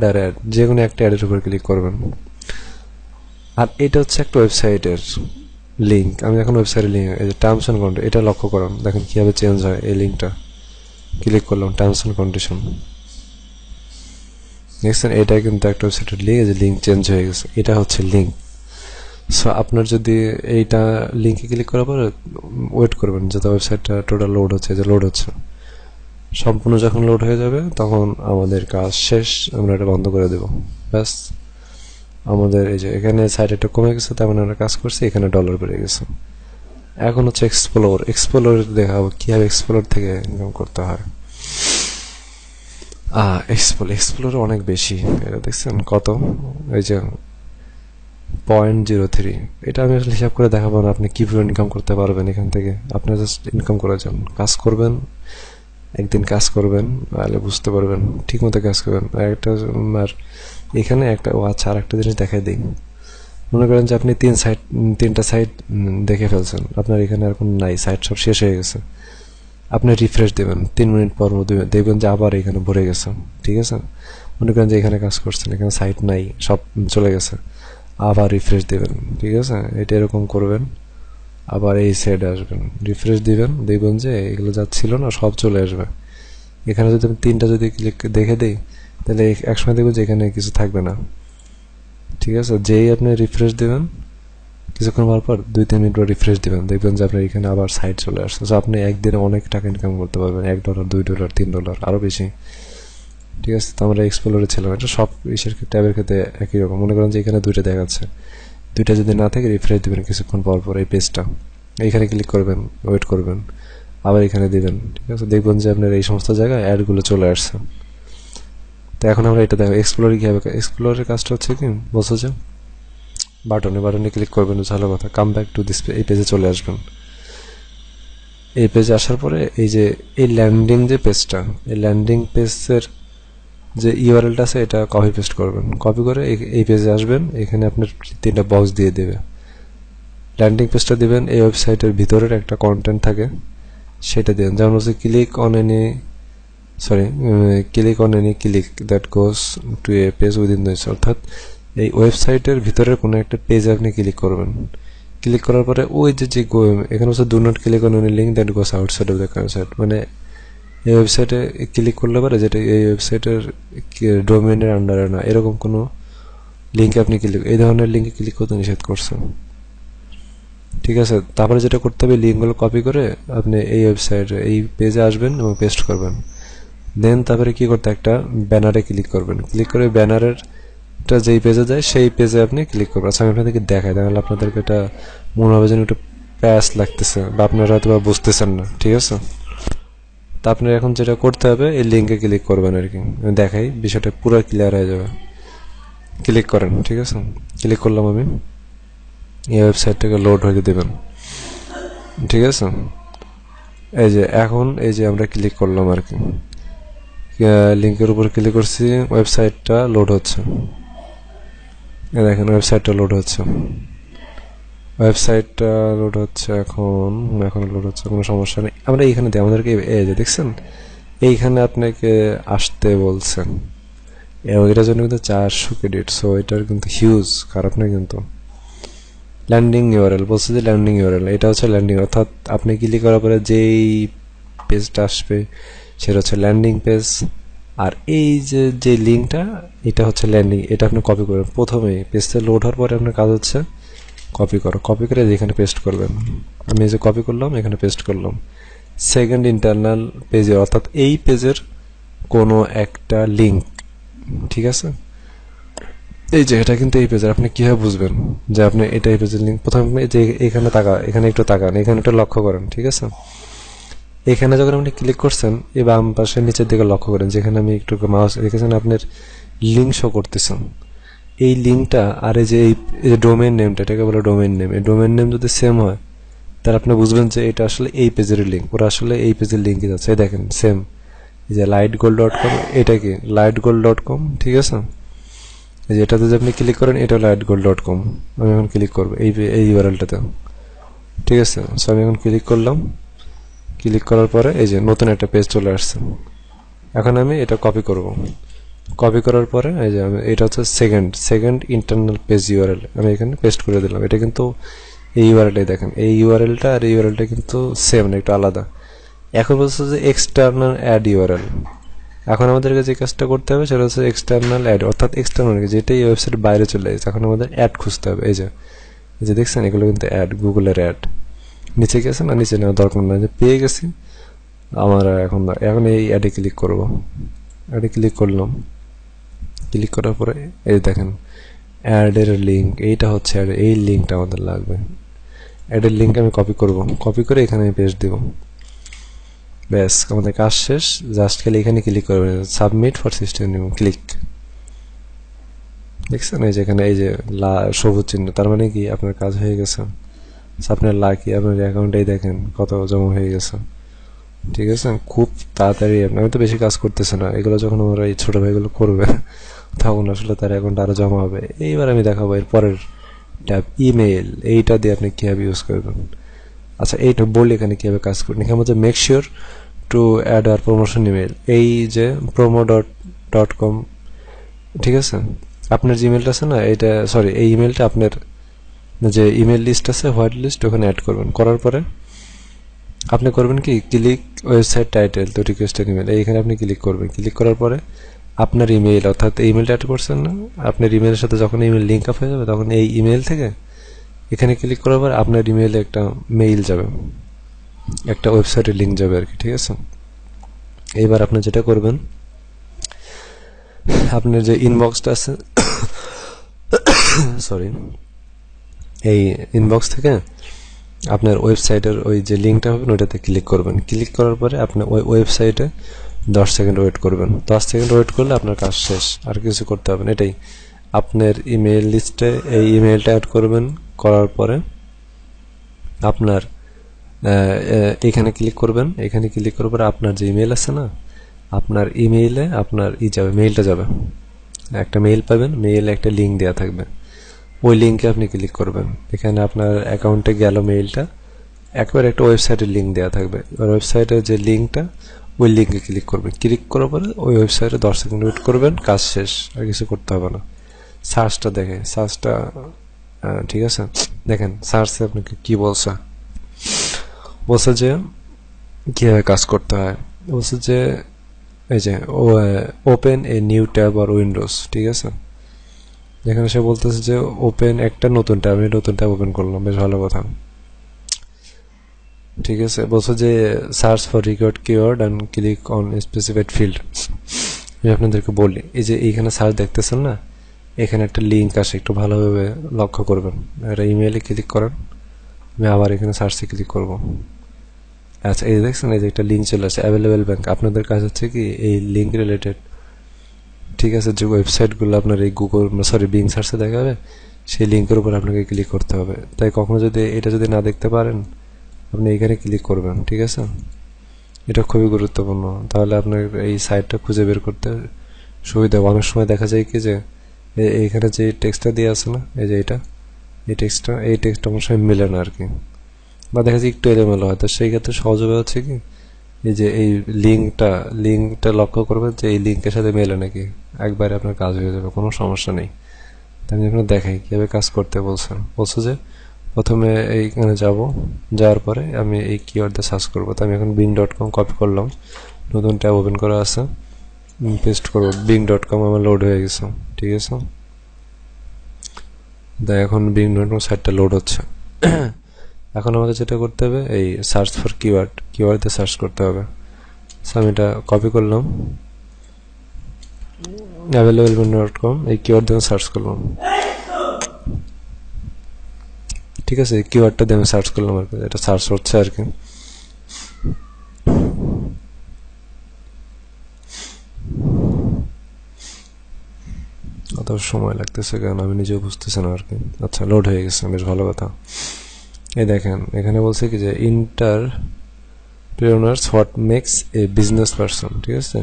আর অ্যাড, যে কোনো একটা অ্যাডের উপর ক্লিক করবেন। আর এটা হচ্ছে একটা ওয়েবসাইটের লিঙ্ক। আমি এখন ওয়েবসাইটের লিঙ্ক, এই যে টার্মস অ্যান্ড কন্ডিশন, এটা লক্ষ্য করুন, দেখেন কীভাবে চেঞ্জ হয়। এই লিঙ্কটা ক্লিক করলাম, টার্মস অ্যান্ড কন্ডিশন, দেখছেন এটা কিন্তু একটা ওয়েবসাইটের লিঙ্ক, এই যে লিঙ্ক চেঞ্জ হয়ে গেছে, এটা হচ্ছে লিঙ্ক। সো আপনার যদি এইটা লিঙ্কে ক্লিক করার পরে ওয়েট করবেন যাতে ওয়েবসাইটটা টোটাল লোড হচ্ছে, যে লোড হচ্ছে। সম্পূর্ণ যখন লোড হয়ে যাবে তখন আমাদের কাজ শেষ, আমরা এটা বন্ধ করে দেব, ব্যাস। আমাদের এই যে এখানে সাইড একটা কমে গেছে, তার মানে আমরা কাজ করছি, এখানে ডলার বেড়ে গেছে। এখন হচ্ছে এক্সপ্লোর দেখাবো কিভাবে এক্সপ্লোর থেকে ইনকাম করতে হয়। এক্সপ্লোর অনেক বেশি, এটা দেখছেন কত, এই যে 0.03। এটা আমি আসলে হিসাব করে দেখাবো না আপনি কিভাবে ইনকাম করতে পারবেন এখান থেকে। আপনারা জাস্ট ইনকাম করে যান, কাজ করবেন, একদিন কাজ করবেন, তাহলে বুঝতে পারবেন, ঠিক মতো কাজ করবেন। আর এখানে একটা আচ্ছা আর একটা জিনিস দেখাই দিই। মনে করেন যে আপনি তিনটা সাইট দেখে ফেলছেন, আপনার এখানে আর কোনো নাই, সাইট সব শেষ হয়ে গেছে। আপনি রিফ্রেশ দেবেন, 3 মিনিট পর দেখবেন যে আবার এখানে ভরে গেছে। ঠিক আছে, মনে করেন যে এখানে কাজ করছেন, এখানে সাইট নাই, সব চলে গেছে, আবার রিফ্রেশ দেবেন। ঠিক আছে, এটা এরকম করবেন, আবার এই সাইডে আসবেন, রিফ্রেশ দিবেন, দেখবেন যে এগুলো যা ছিল না সব চলে আসবে। এখানে যদি আমি তিনটা যদি ক্লিক দেখে দিই, তাহলে একসময় দেখবেন যে এখানে কিছু থাকবে না। ঠিক আছে, যেই আপনি রিফ্রেশ দেবেন, কিছুক্ষণ পর 2-3 মিনিট পর রিফ্রেশ দিবেন, দেখবেন যে আপনার এখানে আবার সাইট চলে আসছে। তো আপনি একদিনে অনেক টাকা ইনকাম করতে পারবেন, $1, $2, $3, আরও বেশি। ঠিক আছে, তো আমরা এক্সপ্লোরে ছিলাম, এটা সব ট্যাবের ক্ষেত্রে একই রকম। মনে করেন যে এখানে দুইটা দেখাচ্ছে, দুইটা যদি না থাকে রিফ্রেশ দিবেন কিছুক্ষণ পর এই পেজটা, এইখানে ক্লিক করবেন, ওয়েট করবেন, আবার এখানে দিবেন। ঠিক আছে, দেখবেন যে আপনার এই সমস্ত জায়গায় অ্যাডগুলো চলে আসছে। তো এখন আমরা এটা দেখো এক্সপ্লোরে কী হবে। এক্সপ্লোরের কাজটা হচ্ছে কি বলছো যে বাটনে ক্লিক করবেন, ভালো কথা, কাম ব্যাক টু দিস, এই পেজে চলে আসবেন। এই পেজে আসার পরে এই যে এই ল্যান্ডিং যে পেজটা, এই ল্যান্ডিং পেজের যে ইউআরএলটা আছে এটা কপি পেস্ট করবেন। কপি করে এই পেজে আসবেন, এখানে আপনার 3টা বক্স দিয়ে দেবে। ল্যান্ডিং পেজটা দিবেন, এই ওয়েবসাইটের ভিতরের একটা কন্টেন্ট থাকে সেটা দিবেন। যেমন হচ্ছে click on any click that goes to A page within this, অর্থাৎ এই ওয়েবসাইটের ভিতরের কোনো একটা পেজে আপনি ক্লিক করবেন। ক্লিক করার পরে ওই যে এখানে হচ্ছে do not click on any link that goes outside of the website, মানে এই ওয়েবসাইটে ক্লিক করলে পরে যেটা এই ওয়েবসাইটের ডোমেনের আন্ডারে না, এরকম কোনো লিঙ্কে আপনি এই ধরনের লিঙ্কে ক্লিক করতে নিষেধ করছে। ঠিক আছে, তারপরে যেটা করতে হবে, লিঙ্কগুলো কপি করে আপনি এই ওয়েবসাইটে এই পেজে আসবেন এবং পেস্ট করবেন। দেন তারপরে কি করতে, একটা ব্যানারে ক্লিক করবেন। ক্লিক করে ব্যানারের যেই পেজে যায় সেই পেজে আপনি ক্লিক করবেন। আচ্ছা আমি আপনাদেরকে দেখাই, তাহলে আপনাদেরকে এটা মনে হবে যেন একটু প্যাস লাগতেছে বা আপনারা হয়তো বুঝতেছেন না। ঠিক আছে, তা আপনার এখন যেটা করতে হবে, এই লিঙ্কে ক্লিক করবেন আর কি, দেখাই বিষয়টা পুরো ক্লিয়ার হয়ে যাবে। ক্লিক করেন, ঠিক আছে, ক্লিক করলাম আমি, এই ওয়েবসাইটটাকে লোড হয়ে দেবেন। ঠিক আছে, এই যে এখন এই যে আমরা ক্লিক করলাম আর কি, লিঙ্কের উপর ক্লিক করছি, ওয়েবসাইটটা লোড হচ্ছে। দেখেন ওয়েবসাইটটা লোড হচ্ছে, এখন লোড হচ্ছে, কোনো সমস্যা নেই। আমরা এইখানে দিই, আমাদেরকে এই যে দেখছেন এইখানে আপনাকে আসতে বলছেন, এটার জন্য কিন্তু 400 ক্রেডিট। সো এটার কিন্তু হিউজ, খারাপ নয় কিন্তু। ল্যান্ডিং ইউআরএল বলছে যে ল্যান্ডিং ইউআরএল, এটা হচ্ছে ল্যান্ডিং, অর্থাৎ আপনি ক্লিক করার পরে যেই পেজটা আসবে সেটা হচ্ছে ল্যান্ডিং পেজ। আর এই যে লিঙ্কটা, এটা হচ্ছে ল্যান্ডিং, এটা আপনি কপি করবেন। প্রথমে পেজটা লোড হওয়ার পরে আপনার কাজ হচ্ছে কপি করে এখানে পেস্ট করবেন। আমি এই যে কপি করলাম, এখানে পেস্ট করলাম। সেকেন্ড ইন্টারনাল পেজে, অর্থাৎ এই পেজের কোনো একটা লিঙ্ক। ঠিক আছে, এই যে এটা কিন্তু এই পেজের, আপনি কিভাবে বুঝবেন যে আপনি এটা এই পেজের লিঙ্ক? প্রথমে যে এখানে এখানে একটু তাকান, এখানে একটু লক্ষ্য করেন। ঠিক আছে, এখানে যখন আপনি ক্লিক করছেন, এই বাম পাশে নিচের দিকে লক্ষ্য করেন, যেখানে আমি একটু মাউস রেখেছেন, আপনার লিঙ্ক শো করতেছেন। এই লিঙ্কটা আর এই যে ডোমেইন নেমটা, এটাকে বলে ডোমেইন নেম, এই ডোমেইন নেম যদি সেম হয় তাহলে আপনি বুঝবেন যে এটা আসলে এই পেজের লিঙ্ক, ওরা আসলে এই পেজের লিঙ্কই যাচ্ছে। এই দেখেন সেম, এই যে lightgold.com, এটা কি lightgold.com। ঠিক আছে, এই যে এটাতে যদি আপনি ক্লিক করেন, এটা lightgold.com। আমি এখন ক্লিক করবো এই ইউআরএলটাতে। ঠিক আছে, সো আমি এখন ক্লিক করলাম। ক্লিক করার পরে এই যে নতুন একটা পেজ চলে আসছে। এখন আমি এটা কপি করব। কপি করার পরে এই যে আমি, এটা হচ্ছে সেকেন্ড ইন্টারনাল পেজ ইউআরএল, আমি এখানে পেস্ট করে দিলাম। এটা কিন্তু এই ইউআরএলটাই দেখেন, এই ইউআরএলটা আর এই ইউআরএলটা কিন্তু সেম না, একটু আলাদা। এখন বলছে যে এক্সটার্নাল অ্যাড ইউআরএল। এখন আমাদেরকে যে কাজটা করতে হবে সেটা হচ্ছে এক্সটার্নাল অ্যাড, অর্থাৎ এক্সটার্নাল যেটা এই ওয়েবসাইটের বাইরে চলে যাচ্ছে। এখন আমাদের অ্যাড খুঁজতে হবে। এই যে দেখছেন এগুলো কিন্তু অ্যাড, গুগলের অ্যাড। নিচে গেছে না, নিচে নেওয়া দরকার না, যে পেয়ে গেছি আমার। এখন এই অ্যাডে ক্লিক করব। অ্যাডে ক্লিক করলাম। ক্লিক করার পরে এই দেখেন অ্যাডের লিঙ্ক, এইটা হচ্ছে এই লিঙ্কটা আমাদের লাগবে। অ্যাডের লিঙ্ক আমি কপি করব, কপি করে এখানে আমি পেস্ট দিব। ব্যাস আমাদের কাজ শেষ। জাস্ট খালি এখানে ক্লিক করবেন, সাবমিট ফর সিস্টেম ক্লিক। দেখছেন এই যে এখানে এই যে সবুজ চিহ্ন, তার মানে কি আপনার কাজ হয়ে গেছে। আপনার লাকি, আপনার অ্যাকাউন্টেই দেখেন কত জমা হয়ে গেছে। ঠিক আছে, খুব তাড়াতাড়ি। আমি তো বেশি কাজ করতেছি না, এগুলো যখন আমরা এই ছোট ভাইগুলো করবে তখন আসলে তার অ্যাকাউন্ট আরো জমা হবে। এইবার আমি দেখাবো এর পরের ট্যাব ইমেইল, এইটা দিয়ে আপনি কিভাবে ইউজ করবেন। আচ্ছা এইটা বলি এখানে কিভাবে কাজ করবেন। এখানে হচ্ছে make sure to ad or promotion email, এই যে promo.com, ঠিক আছে। আপনার যে ইমেলটা আছে না, এটা সরি এই ইমেলটা আপনার যে ইমেল লিস্ট আছে হোয়াইট লিস্ট, ওখানে অ্যাড করবেন। করার পরে আপনি করবেন কি, ক্লিক ওয়েবসাইট টাইটেল তো রিকোয়েস্টেড ইমেল, এইখানে আপনি ক্লিক করবেন। ক্লিক করার পরে আপনার ইমেল, অর্থাৎ ইমেলটা অ্যাড করছেন না, আপনার ইমেলের সাথে যখন ইমেল লিঙ্ক আপ হয়ে যাবে তখন এই ইমেল থেকে এখানে ক্লিক করার পর আপনার ইমেইলে একটা মেইল যাবে, একটা ওয়েবসাইটের লিঙ্ক যাবে আর কি। ঠিক আছে, এইবার আপনি যেটা করবেন, আপনার যে ইনবক্সটা আছে সরি, এই ইনবক্স থেকে আপনার ওয়েবসাইটের ওই যে লিঙ্কটা হবে ওইটাতে ক্লিক করবেন। ক্লিক করার পরে আপনি ওই ওয়েবসাইটে 10 সেকেন্ড ওয়েট করবেন। 10 সেকেন্ড ওয়েট করলে আপনার কাজ শেষ, আর কিছু করতে হবে না। এটাই আপনার ইমেল লিস্টে এই ইমেলটা অ্যাড করবেন। করার পরে আপনার এখানে ক্লিক করবেন। এখানে ক্লিক করার পরে আপনার যে ইমেল আছে না, আপনার ইমেইলে আপনার যাবে, মেইলটা যাবে, একটা মেইল পাবেন, মেইলে একটা লিঙ্ক দেওয়া থাকবে, ওই লিঙ্কে আপনি ক্লিক করবেন। এখানে আপনার অ্যাকাউন্টে গেল মেইলটা, একবার একটা ওয়েবসাইটের লিঙ্ক দেওয়া থাকবে, ওই ওয়েবসাইটের যে লিঙ্কটা, ওই লিঙ্কে ক্লিক করবেন। ক্লিক করার পরে ওই ওয়েবসাইটে 10 সেকেন্ড ওয়েট করবেন, কাজ শেষ, আর কিছু করতে হবে না। সার্চটা দেখে, সার্চটা ঠিক আছে, দেখেন সার্চে আপনাকে কি বলছে। বলছে যে কীভাবে কাজ করতে হয়, বলছে যে এই যে open a new tab or windows, ঠিক আছে। যেখানে সে বলতেছে যে ওপেন একটা নতুন ট্যাব, আমি নতুন ট্যাব ওপেন করলাম, বেশ ভালো কথা। ঠিক আছে, বলছে যে search for required keyword and click on specified field. আমি আপনাদেরকে বলি, এই যে এইখানে সার্চ দেখতেছেন না, এখানে একটা লিঙ্ক আসে, একটু ভালোভাবে লক্ষ্য করবেন। এটা ইমেইলে ক্লিক করেন, আমি আবার এখানে সার্চে ক্লিক করব। আচ্ছা এই দেখছেন, এই যে একটা লিঙ্ক চলে আসে, অ্যাভেলেবেল ব্যাংক। আপনাদের কাজ হচ্ছে কি এই লিঙ্ক রিলেটেড, ঠিক আছে, যে ওয়েবসাইটগুলো আপনার এই গুগল সরি বিং সার্চে দেখাবে, সেই লিঙ্কের উপর আপনাকে ক্লিক করতে হবে। তাই কখনো যদি এটা যদি না দেখতে পারেন, আপনি এখানে ক্লিক করবেন। ঠিক আছে, এটা খুবই গুরুত্বপূর্ণ, তাহলে আপনার এই সাইটটা খুঁজে বের করতে সুবিধা হবে। অনেক সময় দেখা যায় কি যে এইখানে যে টেক্সটটা দিয়ে আছে না, এই যে এই টেক্সটটা অনেক সময় মেলে না আর কি, বা দেখা যায় একটু এলোমেলো হয়। তো সেই ক্ষেত্রে সহজ হবে হচ্ছে কি, এই যে এই লিঙ্কটা লক্ষ্য করবেন যে এই লিঙ্কের সাথে মেলে নাকি, একবারে আপনার কাজ হয়ে যাবে, কোনো সমস্যা নেই। তাই আমি এখানে দেখাই কীভাবে কাজ করতে বলছে যে প্রথমে এইখানে যাওয়ার পরে আমি এই কিওয়ার্ড দিয়ে সার্চ করবো। তো আমি এখন bing.com কপি করলাম, নতুন ট্যাব ওপেন করা আছে, পেস্ট করবো। bing.com আমার লোড হয়ে গেছে, ঠিক আছে। এখন bing.com সাইটটা লোড হচ্ছে। এখন আমাকে যেটা করতে হবে, এই সার্চ ফর কিওয়ার্ড দিয়ে সার্চ করতে হবে। আমি এটা কপি করলাম, available.com, এই কিওয়ার্ড দিয়ে সার্চ করলাম। ঠিক আছে, এই কিওয়ার্ডটা দিয়ে আমি সার্চ করলাম আর কি, এটা সার্চ হচ্ছে আর কি। অত সময় লাগতেছে কেন আমি নিজেও বুঝতেছি না আর কি। আচ্ছা লোড হয়ে গেছে, বেশ ভালো কথা। এই দেখেন এখানে বলছে কি যে entrepreneurs what makes a business person, ঠিক আছে।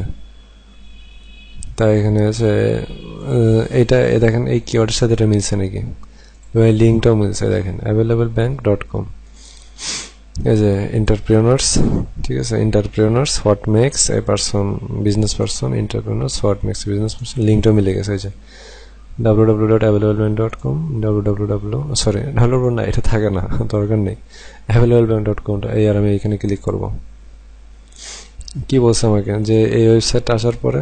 তাই এখানে আছে এইটা, দেখেন এই কিওয়ার্ডের সাথে এটা মিলছে নাকি, এবং লিঙ্কটাও মিলছে। দেখেন availablebank.com, এই যে এন্টারপ্রেনার্স, ঠিক আছে, entrepreneurs what makes a person business person, entrepreneurs what makes a business person, লিঙ্কটাও মিলে গেছে। এই যে www.availablebank.com, www না, এটা থাকে না, দরকার নেই, availablebank.com, এই আর আমি এখানে ক্লিক করব। কি বলছে আমাকে যে এই ওয়েবসাইটটা আসার পরে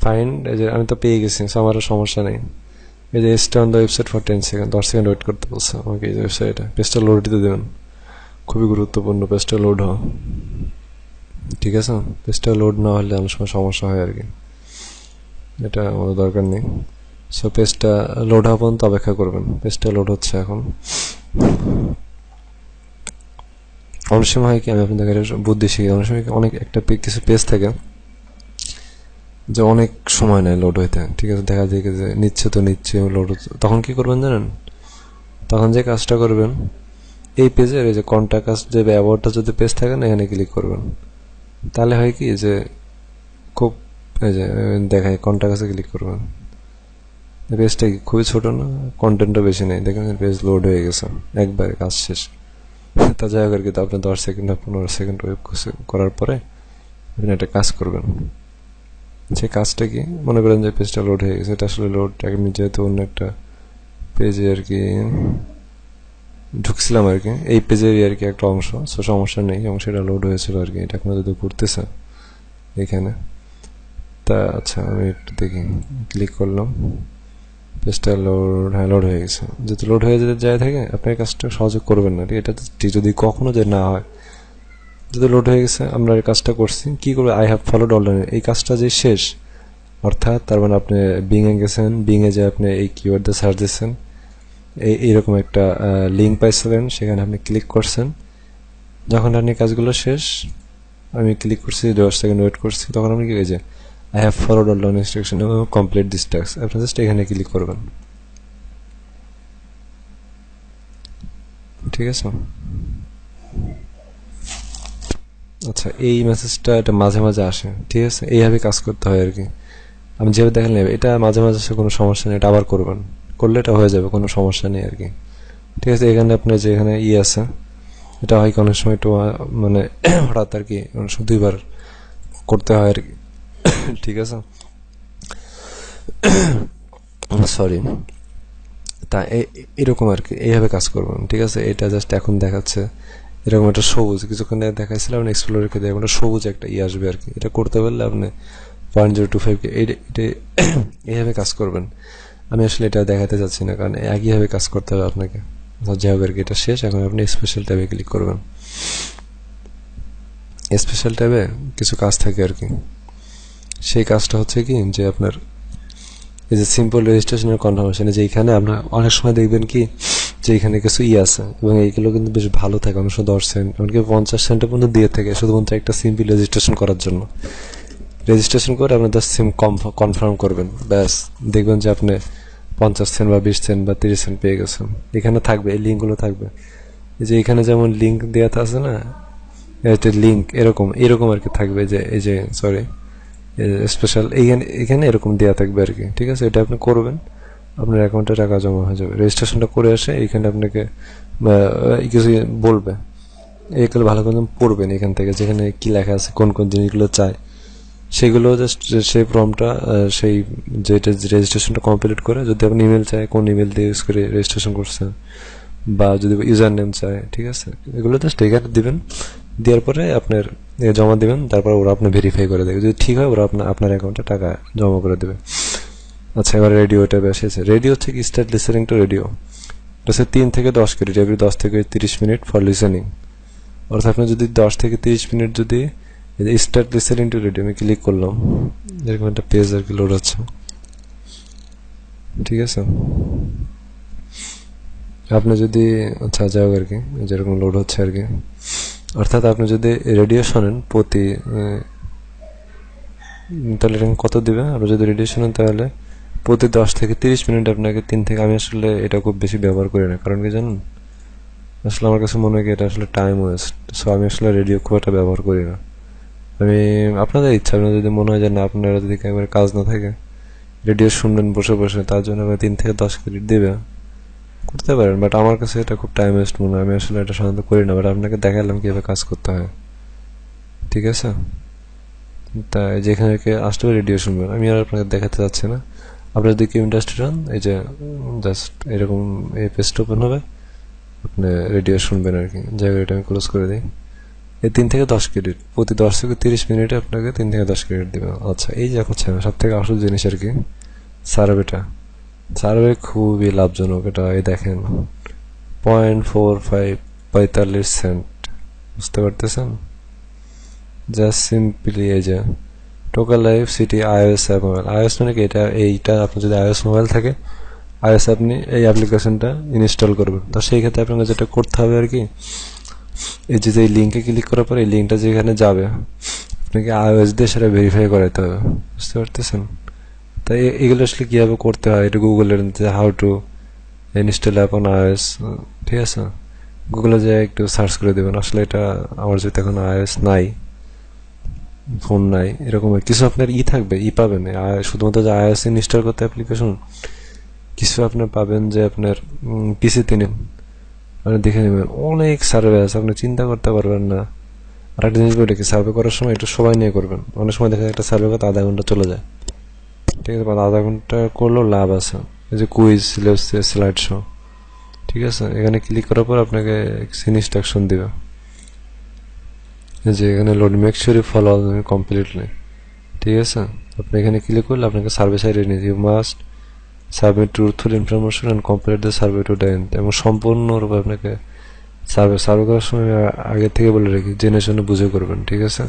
ফাইন্ড, এই যে আমি তো পেয়ে গেছি, আমার সমস্যা নেই। এই যে stay on the website for 10 second, 10 second wait করতে বলছে আমাকে। এই যে ওয়েবসাইটটা, পেজটা লোড দিতে দেবেন, খুবই গুরুত্বপূর্ণ পেজটা লোড হওয়া, ঠিক আছে। পেজটা লোড না হলে অনেক সময় সমস্যা হয় আর কি, এটা আমাদের দরকার নেই। সো পেজটা লোড হওয়া পর্যন্ত অপেক্ষা করবেন। পেজটা লোড হচ্ছে এখন। অনেক সময় হয় কি, আমি আপনাদের বুদ্ধি শিখি, অনেক সময় অনেক একটা কিছু পেজ থাকে যে অনেক সময় নেয় লোড হইতে, ঠিক আছে, দেখা যায় যে নিচ্ছে লোড হচ্ছে। তখন কি করবেন জানেন? তখন যে কাজটা করবেন, এই পেজের এই যে কন্টাক্ট আস যে অ্যাওয়ার্ডটা যদি পেজ থাকে না, এখানে ক্লিক করবেন। তাহলে হয় কি যে খুব এই যে দেখায় কন্টাক্ট আসে ক্লিক করবেন। পেজটা খুবই ছোট না, কন্টেন্টও বেশি নেই, দেখেন পেজ লোড হয়ে গেছে একবারে, কাজ শেষ। তা যাই হোক আর কি, তো আপনি 10 সেকেন্ড বা 15 সেকেন্ড ওয়েট করার পরে আপনি একটা কাজ করবেন। সেই কাজটা কি, মনে করেন যে পেজটা লোড হয়ে গেছে, এটা আসলে লোড, আমি যেহেতু অন্য একটা পেজে আর কি ঢুকছিলাম আর কি, এই পেজের আর কি একটা অংশ, সো সমস্যা নেই, অংশটা লোড হয়েছিল আর কি, এটা এখন যদি ঘুরতেছে এখানে। তা আচ্ছা, আমি একটু দেখি, ক্লিক করলাম, পেজটা লোড, হ্যাঁ লোড হয়ে গেছে। যেহেতু লোড হয়ে যেতে যায় থাকে, আপনি কাজটা সহজে করবেন না, এটা যদি কখনো যে না হয়, যদি লোড হয়ে গেছে, আমরা এই কাজটা করছি, কি করবে, আই হ্যাভ ফলোড অলরেডি, এই কাজটা যে শেষ, অর্থাৎ তার মানে আপনি বিংয়ে গেছেন, বিংয়ে যে আপনি এই কিওয়ার্ড দিয়ে সার্চ দিচ্ছেন, এইরকম একটা লিঙ্ক পাইছিলেন, সেখানে আপনি ক্লিক করছেন। যখন আপনি কাজগুলো শেষ, আমি ক্লিক করছি, 10 সেকেন্ড ওয়েট করছি, তখন আপনি কি হয়েছে, I have followed all instruction এবং কমপ্লিট দিস টাস্ক, আপনি জাস্ট এখানে ক্লিক করবেন, ঠিক আছে। আচ্ছা, এই মেসেজটা এটা মাঝে মাঝে আসে, ঠিক আছে, এইভাবে কাজ করতে হয় আর কি। আমি যেভাবে দেখালাম, এটা মাঝে মাঝে আসে, কোনো সমস্যা নেই, এটা আবার করবেন, করলে এটা হয়ে যাবে, কোনো সমস্যা নেই আর কি, ঠিক আছে। এখানে আপনার যে এখানে আছে, এটা হয় কি অনেক সময় একটু মানে হঠাৎ আর কি, অনেক সময় 2বার করতে হয় আর কি, ঠিক আছে, সরি। তা এরকম আর কি, এইভাবে কাজ করবেন, ঠিক আছে। এটা জাস্ট এখন দেখাচ্ছে এরকম একটা সবুজ, কিছুক্ষণ দেখাইছিলাম আপনি এক্সপ্লোর রেখে দিয়ে একটা সবুজ একটা আসবে আর কি, এটা করতে পারলে আপনি 0.025 এটা এইভাবে কাজ করবেন। আমি আসলে এটা দেখাতে চাচ্ছি না, কারণ একইভাবে কাজ করতে হবে আপনাকে। যাই হোক আর কি, এটা শেষ, এখন আপনি স্পেশাল ট্যাবে ক্লিক করবেন। স্পেশাল ট্যাবে কিছু কাজ থাকে আর কি, সেই কাজটা হচ্ছে কি যে আপনার এই যে সিম্পল রেজিস্ট্রেশনের কনফার্মেশন, যে এইখানে আপনার অনেক সময় দেখবেন কি যে এখানে কিছু আছে, এবং এইগুলো কিন্তু বেশ ভালো থাকে, অনেক সময় 10 সেন্ট এমনকি 50 সেন্টের পর্যন্ত দিয়ে থাকে, শুধুমাত্র একটা সিম্পল রেজিস্ট্রেশন করার জন্য। রেজিস্ট্রেশন করে আপনি জাস্ট সিম কনফার্ম করবেন, ব্যাস দেখবেন যে আপনি 50 সেন্ট বা 20 সেন্ট বা 30 সেন্ট পেয়ে গেছেন। এখানে থাকবে, এই লিঙ্কগুলো থাকবে, এই যে এখানে যেমন লিঙ্ক দেওয়া আছে না, এটা লিঙ্ক এরকম এরকম আর কি থাকবে, যে এই যে সরি স্পেশাল, এখানে এরকম দেওয়া থাকবে আর কি, ঠিক আছে। এটা আপনি করবেন, আপনার অ্যাকাউন্টে টাকা জমা হয়ে যাবে। রেজিস্ট্রেশনটা করে আসে এইখানে আপনাকে কিছু বলবে, এইগুলো ভালো করে পড়বেন এখান থেকে, যেখানে কি লেখা আছে, কোন কোন জিনিসগুলো চায়, সেগুলো জাস্ট সেই ফর্মটা, সেই যেটা রেজিস্ট্রেশনটা কমপ্লিট করে, যদি আপনি ইমেল চায়, কোন ইমেল দিয়ে ইউজ করে রেজিস্ট্রেশন করছেন, বা যদি ইউজার নেম চায়, ঠিক আছে, এগুলো জাস্ট এখানে দিবেন। দেওয়ার পরে আপনার জমা দিবেন, তারপর ওরা আপনি ভেরিফাই করে দেবে, যদি ঠিক হয় ওরা আপনার অ্যাকাউন্টে টাকা জমা করে দেবে। আচ্ছা, এবার রেডিও ট্যাবে এসেছে। রেডিও হচ্ছে কি, স্টার্ট লিসেনিং টু রেডিও, এটা হচ্ছে 3 থেকে 10 ক্রেডিট, এভরি 10 থেকে 30 মিনিট ফর লিসেনিং। অর্থাৎ আপনি যদি 10 থেকে 30 মিনিট যদি স্টার্ট লিসেনিং টু রেডিও, আমি ক্লিক করলাম, এরকম একটা পেজ আর কি লোড হচ্ছে, ঠিক আছে। আপনি যদি, আচ্ছা যাও আর কি, যেরকম লোড হচ্ছে আর কি, অর্থাৎ আপনি যদি রেডিও শোনেন প্রতি, তাহলে এরকম কত দিবে, আপনি যদি রেডিও শোনেন তাহলে প্রতি 10 থেকে 30 মিনিট আপনাকে 3 থেকে, আমি আসলে এটা খুব বেশি ব্যবহার করি না, কারণ কি জানেন, আসলে আমার কাছে মনে হয় কি এটা আসলে টাইম ওয়েস্ট, সো আমি আসলে রেডিও খুব একটা ব্যবহার করি না। আমি, আপনাদের ইচ্ছা, আপনার যদি মনে হয় যে না, আপনারা যদি একবারে কাজ না থাকে রেডিও শুনবেন বসে বসে, তার জন্য 3 থেকে 10 ক্রেডিট দেবে, করতে পারেন, বাট আমার কাছে এটা খুব টাইম ওয়েস্ট মনে হয়, আমি আসলে এটা সাধারণত করি না, বাট আপনাকে দেখালাম কিভাবে কাজ করতে হয়, ঠিক আছে। তাই যেখানে আসলে রেডিও শুনবেন, আমি আর আপনাকে দেখাতে যাচ্ছি না। আপনার যদি কেউ ইন্টারেস্টেড হন, এই যে জাস্ট এরকম এই পেজটা ওপেন হবে, আপনি রেডিও শুনবেন আর কি। জায়গাটা এটা আমি ক্লোজ করে দিই। এই 3 থেকে 10 ক্রেডিট, প্রতি 10 থেকে 30 মিনিটে আপনাকে 3 থেকে 10 ক্রেডিট দেবে। আচ্ছা, এই যে হচ্ছে সব থেকে আসল জিনিস আর কি, সার্ভেটা। সার্ভে খুবই লাভজনক, এটা এই দেখেন 0.45 সেন্ট, বুঝতে পারতেছেন, জাস্ট সিম্পলি এই যে টোকাল live city iOS app mobile. iOS মানে কি, এইটা আপনার যদি iOS মোবাইল থাকে, iOS আপনি এই অ্যাপ্লিকেশনটা ইনস্টল করবেন। তো সেই ক্ষেত্রে আপনাকে যেটা করতে হবে আর কি, এই যে লিঙ্কে ক্লিক করার পরে এই লিঙ্কটা যেখানে যাবে আপনাকে iOS দিয়ে সেটা ভেরিফাই করাতে হবে, বুঝতে পারতেছেন? তাই এগুলো আসলে কীভাবে করতে হয়, এটা গুগলের how to install app on iOS, ঠিক আছে? গুগলে যে একটু সার্চ করে দেবেন। আসলে এটা আমার যেহেতু এখন iOS নাই, ফোন নাই, এরকম কিছু আপনার থাকবে, পাবেন শুধুমাত্র যে iOS ইনস্টল করতে অ্যাপ্লিকেশন, কিছু আপনার পাবেন যে আপনার পিসিতে নিন, আপনি দেখে নেবেন অনেক সার্ভে আছে, আপনি চিন্তা করতে পারবেন না। আর একটা জিনিস বলে কি, সার্ভে করার সময় একটু সময় নিয়ে করবেন। অনেক সময় দেখা যায় একটা সার্ভে করতে আধা ঘন্টা চলে যায়, ঠিক আছে? আধা ঘন্টা করলেও লাভ আছে। এই যে কুইজ, স্লাইড শো, ঠিক আছে? এখানে ক্লিক করার পর আপনাকে ইনস্ট্রাকশন দিবে যে এখানে load make sure you follow completely, ঠিক আছে? আপনি এখানে ক্লিক করলে আপনাকে সার্ভে সাইডে নিয়ে you must submit truthful information and complete the survey to the end. এবং সম্পূর্ণরূপে আপনাকে সার্ভে করার সময় আগে থেকে বলে রাখি, জেনে শুনে বুঝে করবেন, ঠিক আছে?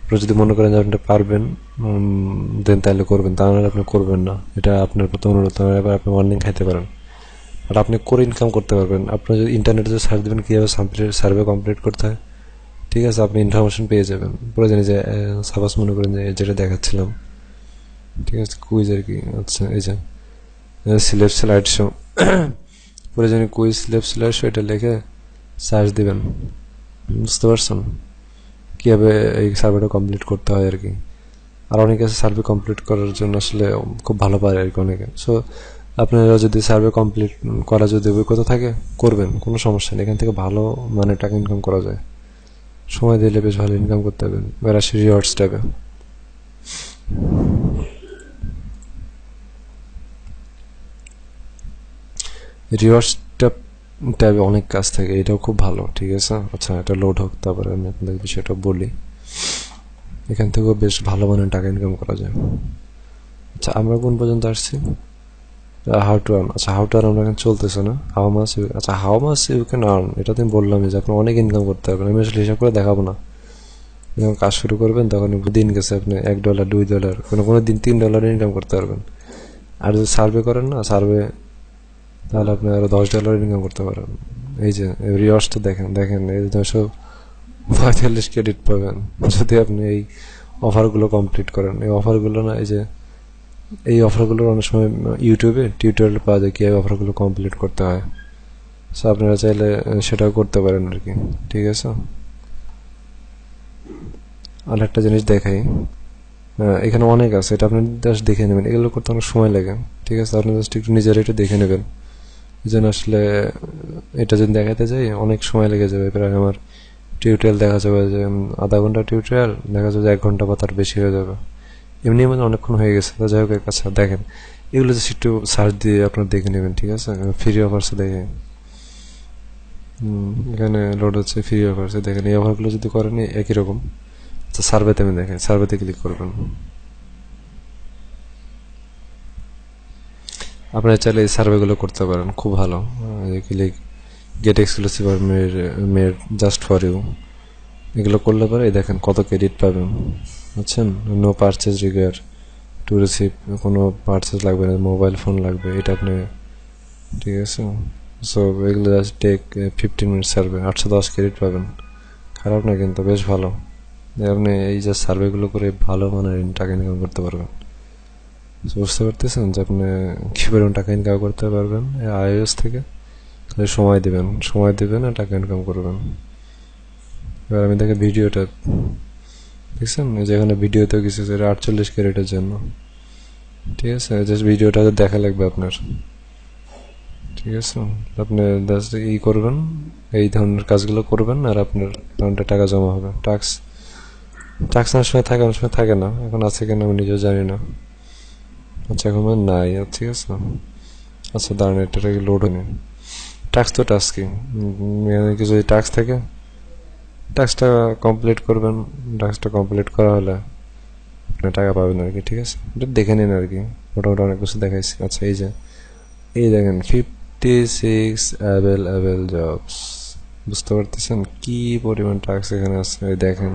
আপনারা যদি মনে করেন যে আপনি পারবেন দেন তাহলে করবেন, তা নাহলে আপনি করবেন না। এটা আপনার প্রতি অনুরোধ। এবার আপনি ওয়ার্নিং খাইতে পারেন, আর আপনি করে ইনকাম করতে পারবেন। আপনি যদি ইন্টারনেটে সার্চ দেবেন কীভাবে সার্ভে কমপ্লিট করতে হয়, ঠিক আছে, আপনি ইনফরমেশন পেয়ে যাবেন। প্রয়োজনে যে সাপোজ মনে করেন যে যেটা দেখাচ্ছিলাম, ঠিক আছে, কুইজ আর কি। আচ্ছা, এই যে সিলেক্ট স্লাইড শো, প্রয়োজনে কুইজ সিলেক্ট স্লাইড শো এটা লিখে সার্চ দিবেন, বুঝতে পারছেন কীভাবে এই সার্ভেটা কমপ্লিট করতে হয় আর কি। আর অনেকে আছে সার্ভে কমপ্লিট করার জন্য আসলে খুব ভালো পারে আর কি অনেকে। সো আপনারা যদি সার্ভে কমপ্লিট করা যদি অভিজ্ঞতা থাকে, করবেন, কোনো সমস্যা নেই। এখান থেকে ভালো মানে টাকা ইনকাম করা যায়, সময় দিলে বেশ ভালো ইনকাম করতে পারবেন। এবার আসি রিওয়ার্ডস ট্যাবে। রিওয়ার্ডস ট্যাবে অনেক কাজ থাকে, এটাও খুব ভালো, ঠিক আছে? আচ্ছা, এটা লোড হোক, তারপরে আমি আপনাদের বিষয়টা বলি। এখান থেকেও বেশ ভালো মানের টাকা ইনকাম করা যায়। আচ্ছা, আমরা কোন পর্যন্ত আসছি? How to earn. আচ্ছা, হাউ টু আর্ন আমরা এখানে চলতেছে না। হাউ মাস, আচ্ছা, how much you can earn, এটা তুমি বললাম যে আপনি অনেক ইনকাম করতে পারবেন। আমি আসলে হিসাব করে দেখাবো না। যখন কাজ শুরু করবেন তখন দিন গেছে আপনি $1, $2, কোনো দিন $3 ইনকাম করতে পারবেন। আর যদি সার্ভে করেন না, সার্ভে, তাহলে আপনি আরো $10 ইনকাম করতে পারেন। এই যে রিওয়ার্ডসটা দেখেন এই 945 ক্রেডিট পাবেন যদি আপনি এই অফারগুলো কমপ্লিট করেন। এই অফারগুলো না, এই অফারগুলোর অনেক সময় ইউটিউবে টিউটোরিয়াল পাওয়া যায় কীভাবে অফারগুলো কমপ্লিট করতে হয়। সো আপনারা চাইলে সেটাও করতে পারেন আর কি, ঠিক আছে? আর একটা জিনিস দেখাই, এখানে অনেক আছে, এটা আপনি জাস্ট দেখে নেবেন। এগুলো করতে অনেক সময় লাগে, ঠিক আছে? আপনি জাস্ট একটু নিজের একটু দেখে নেবেন। এই জন্য আসলে এটা যদি দেখাতে যাই অনেক সময় লেগে যাবে। প্রায় আমার টিউটোরিয়াল দেখা যাবে যে আধা ঘন্টা টিউটোরিয়াল দেখা যাবে যে 1 ঘন্টা বা তার বেশি হয়ে যাবে। এমনি মানে অনেকক্ষণ হয়ে গেছে। তো যাই হোক, আচ্ছা দেখেন, এগুলো জাস্ট একটু সার্চ দিয়ে আপনার দেখে নেবেন, ঠিক আছে? ফ্রি অফার্সে দেখে এখানে লোড হচ্ছে ফ্রি অফার্সে, দেখেন এই অফারগুলো যদি করেন একই রকম। আচ্ছা, সার্ভেতে আমি দেখেন, সার্ভেতে ক্লিক করবেন। আপনারা চাইলে এই সার্ভেগুলো করতে পারেন, খুব ভালো। Click get exclusive or made just for you, এগুলো করলে পরে দেখেন কত ক্রেডিট পাবেন, বুঝছেন? No purchase require to receive, কোনো পারচেজ লাগবে না, মোবাইল ফোন লাগবে, এটা আপনি, ঠিক আছে? সো এগুলো just take 15 minute survey, 810 credit পাবেন। খারাপ না কিন্তু, বেশ ভালো। আপনি এই যে সার্ভেগুলো করে ভালো মানের টাকা ইনকাম করতে পারবেন। বুঝতে পারতেছেন যে আপনি কী পরিমাণ টাকা ইনকাম করতে পারবেন iOS থেকে? তাহলে সময় দেবেন আর টাকা ইনকাম করবেন। এবার আমি দেখে ভিডিওটা দেখছেন, যেখানে ভিডিওতেও কিছু 48 ক্যারেটের জন্য, ঠিক আছে? জাস্ট ভিডিওটা দেখা লাগবে আপনার, ঠিক আছে? আপনি জাস্ট করবেন, এই ধরনের কাজগুলো করবেন, আর আপনার অ্যাকাউন্টে টাকা জমা হবে। ট্যাক্স অনেক সময় থাকে, অনেক সময় থাকে না। এখন আছে কেন আমি নিজেও জানি না। আচ্ছা, এখন নাই, ঠিক আছে? আচ্ছা, দাঁড়ান, এটা লোড হয়নি। টাস্ক তো টাস্কই, কিছু যদি টাস্ক থাকে টাস্কটা কমপ্লিট করবেন। টাস্কটা কমপ্লিট করা হলে আপনি টাকা পাবেন আর কি, ঠিক আছে? এটা দেখে নিন আর কি, মোটামুটি অনেক কিছু দেখাইছি। আচ্ছা, এই দেখেন 56 অ্যাভেলেবল জবস, বুঝতে পারতেছেন কি পরিমাণ টাস্ক এখানে আছে? এই দেখেন,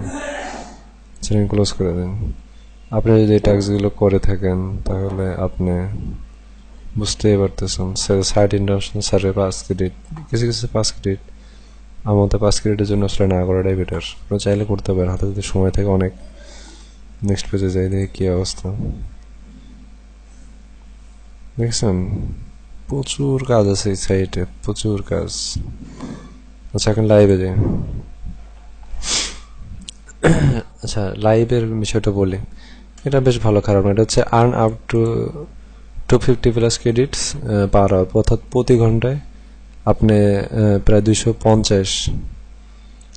ক্লোজ করে দেন। আপনি যদি এই টাস্কগুলো করে থাকেন তাহলে আপনি বুঝতেই পারতেছেন। সাইট ইন্টারন্যাশনাল সার্ভে 5 ক্রেডিট, কিছু কিছু 5 ক্রেডিট, আমার মতে 5 ক্রেডিটের জন্য আসলে না করাটাই বেটার। আপনি চাইলে করতে পারেন, হাতে যদি সময় থাকে অনেক। নেক্সট পেজে যাই, দেখি কী অবস্থা। দেখছেন প্রচুর কাজ আছে এই সাইটে, প্রচুর কাজ। আচ্ছা এখন লাইভে যাই। আচ্ছা লাইভের বিষয়টা বলি, এটা বেশ ভালো খারাপ না। এটা হচ্ছে earn up to 250+ credits per hour, অর্থাৎ প্রতি ঘন্টায় আপনি প্রায় 250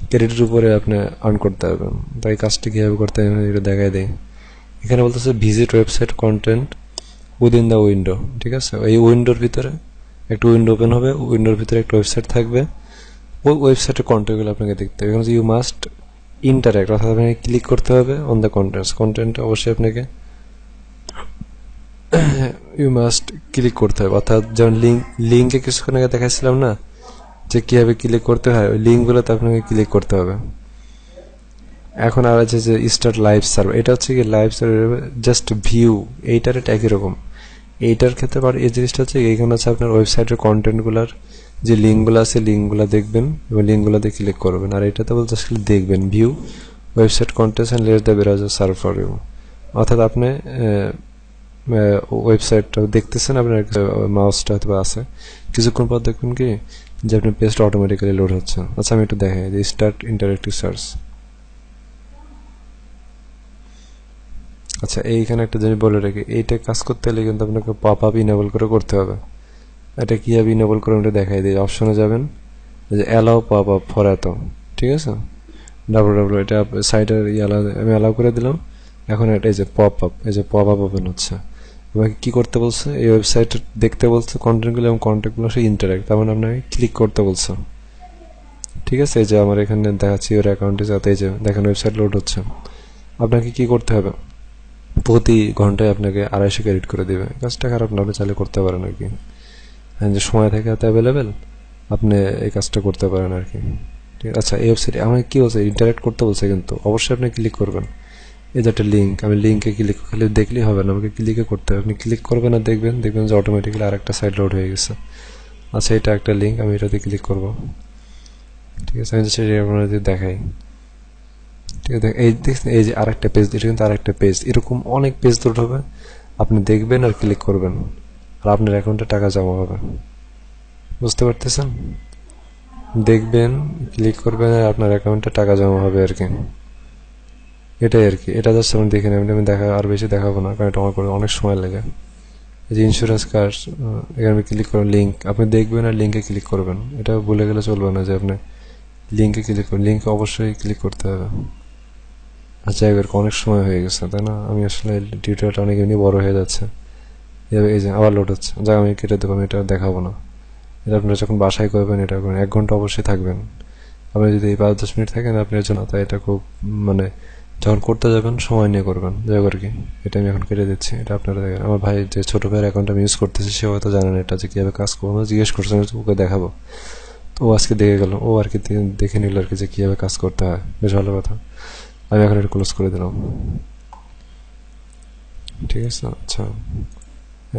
ক্রেডিটের উপরে আপনি আর্ন করতে পারবেন। তাই কাজটি কীভাবে করতে হবে এটা দেখাই দেয়। এখানে বলতেছে visit website content within the window. ঠিক আছে, এই উইন্ডোর ভিতরে একটা উইন্ডো ওপেন হবে, উইন্ডোর ভিতরে একটা ওয়েবসাইট থাকবে, ওই ওয়েবসাইটের কন্টেন্টগুলো আপনাকে দেখতে হবে। এখানে ইউ মাস্ট ইন্টারেক্ট, অর্থাৎ আপনাকে ক্লিক করতে হবে অন দ্য কন্টেন্টস। কন্টেন্টে অবশ্যই আপনাকে ইউ মাস্ট ক্লিক করতে হবে, অর্থাৎ যেমন লিঙ্কে কিছুক্ষণ আগে দেখাচ্ছিলাম না যে কীভাবে ক্লিক করতে হয়, ওই লিঙ্কগুলোতে আপনাকে ক্লিক করতে হবে। এখন আর আছে যে স্টার্ট লাইভ সার্ভার, এটা হচ্ছে কি লাইভ সার্ভার জাস্ট ভিউ, এইটার এটা একই রকম। এইটার ক্ষেত্রে আবার এই জিনিসটা হচ্ছে এইখানে আছে আপনার ওয়েবসাইটের কন্টেন্টগুলোর যে লিঙ্কগুলো আছে, লিঙ্কগুলো দেখবেন এবং লিঙ্কগুলোতে ক্লিক করবেন। আর এটাতে বলতে আসলে দেখবেন view website contents and let the browser serve for you, অর্থাৎ আপনি ওয়েবসাইটটা দেখতেছেন, আপনার মাউসটা হয়তো আছে, কিছুক্ষণ পর দেখবেন কি যে আপনার পেজটা অটোমেটিক্যালি লোড হচ্ছে। আচ্ছা আমি একটু দেখাই যে স্টার্ট ইন্টারেক্টিভ সার্চ। আচ্ছা এইখানে একটা জিনিস বলে রাখি, এইটা কাজ করতে হলে কিন্তু আপনাকে পপ আপ ইনেবল করে করতে হবে। এটা কীভাবে ইনেবল করে ওটা দেখাই দিই। অপশনে যাবেন, যে অ্যালাউ পপ আপ ফর এত, ঠিক আছে, এটা সাইটের আমি অ্যালাউ করে দিলাম। এখন এটা এই যে পপ আপ, এই যে পপ আপ ওপেন হচ্ছে। আমাকে কী করতে বলছে, এই ওয়েবসাইট দেখতে বলছে কন্টেন্টগুলো, এবং কন্টেন্টগুলো সে ইন্টারেক্ট, তার মানে আপনাকে ক্লিক করতে বলছে। ঠিক আছে, এই যে আমার এখানে দেখাচ্ছি ওর অ্যাকাউন্টে, যাতে এই যে দেখেন ওয়েবসাইট লোড হচ্ছে। আপনাকে কি করতে হবে, প্রতি ঘন্টায় আপনাকে 250 ক্রেডিট করে দেবে। কাজটা খারাপ না, আপনি চাইলে করতে পারেন আর কি। যে সময় থাকে হাতে অ্যাভেলেবেল, আপনি এই কাজটা করতে পারেন আর কি। ঠিক আছে, আচ্ছা এই ওয়েবসাইটে আমাকে কী বলছে, ইন্টারেক্ট করতে বলছে, কিন্তু অবশ্যই আপনি ক্লিক করবেন। এই যে একটা লিঙ্ক, আমি লিঙ্কে ক্লিক খালি দেখলেই হবে না, আমাকে ক্লিকে করতে হবে। আপনি ক্লিক করবেন আর দেখবেন যে অটোমেটিক্যালি আরেকটা সাইট লোড হয়ে গেছে। আচ্ছা এটা একটা লিঙ্ক, আমি এটাতে ক্লিক করব। ঠিক আছে, আমি সেটা আপনাদের দেখাই। ঠিক আছে, এই দেখছেন এই যে আরেকটা পেজ, এটা কিন্তু আরেকটা পেজ, এরকম অনেক পেজ লোড হবে। আপনি দেখবেন আর ক্লিক করবেন, আর আপনার অ্যাকাউন্টে টাকা জমা হবে। বুঝতে পারতেছেন, দেখবেন ক্লিক করবেন আর আপনার অ্যাকাউন্টে টাকা জমা হবে আর কি। এটাই আর কি, এটা জাস্ট আমি দেখে নেবেন। আমি আর বেশি দেখাবো না, কারণ এটা আমার করে অনেক সময় লাগে। এই যে ইন্স্যুরেন্স কার্ড, এখানে আমি ক্লিক করবেন, লিঙ্ক আপনি দেখবেন আর লিঙ্কে ক্লিক করবেন। এটা ভুলে গেলে চলবে না যে আপনি লিঙ্কে ক্লিক করবেন, লিঙ্কে অবশ্যই ক্লিক করতে হবে। আচ্ছা এবার অনেক সময় হয়ে গেছে তাই না, আমি আসলে টিউটোরিয়ালটা অনেক এমনি বড় হয়ে যাচ্ছে। এই যে আবার লোড হচ্ছে, যা আমি কেটে দেবো, আমি এটা দেখাবো না। এটা আপনারা যখন বাসায় করবেন, এটা করবেন 1 ঘন্টা অবশ্যই থাকবেন। আপনি যদি 5-10 মিনিট থাকেন আপনার জন্য, তাই এটা খুব মানে যখন করতে যাবেন সময় নিয়ে করবেন, যাই আর কি। এটা আমি এখন কেটে দিচ্ছি, এটা আপনারা দেখেন। আমার ভাই যে ছোটো ভাইয়ের অ্যাকাউন্ট আমি ইউজ করতেছি, সে হয়তো জানেন এটা যে কীভাবে কাজ করবো, জিজ্ঞেস করছে, ওকে দেখাবো। তো ও আজকে দেখে গেল, ও আর কি দেখে নিল আর কি যে কীভাবে কাজ করতে হয়। বেশ ভালো কথা। আমি এখন এটা ক্লোজ করে দিলাম। ঠিক আছে, আচ্ছা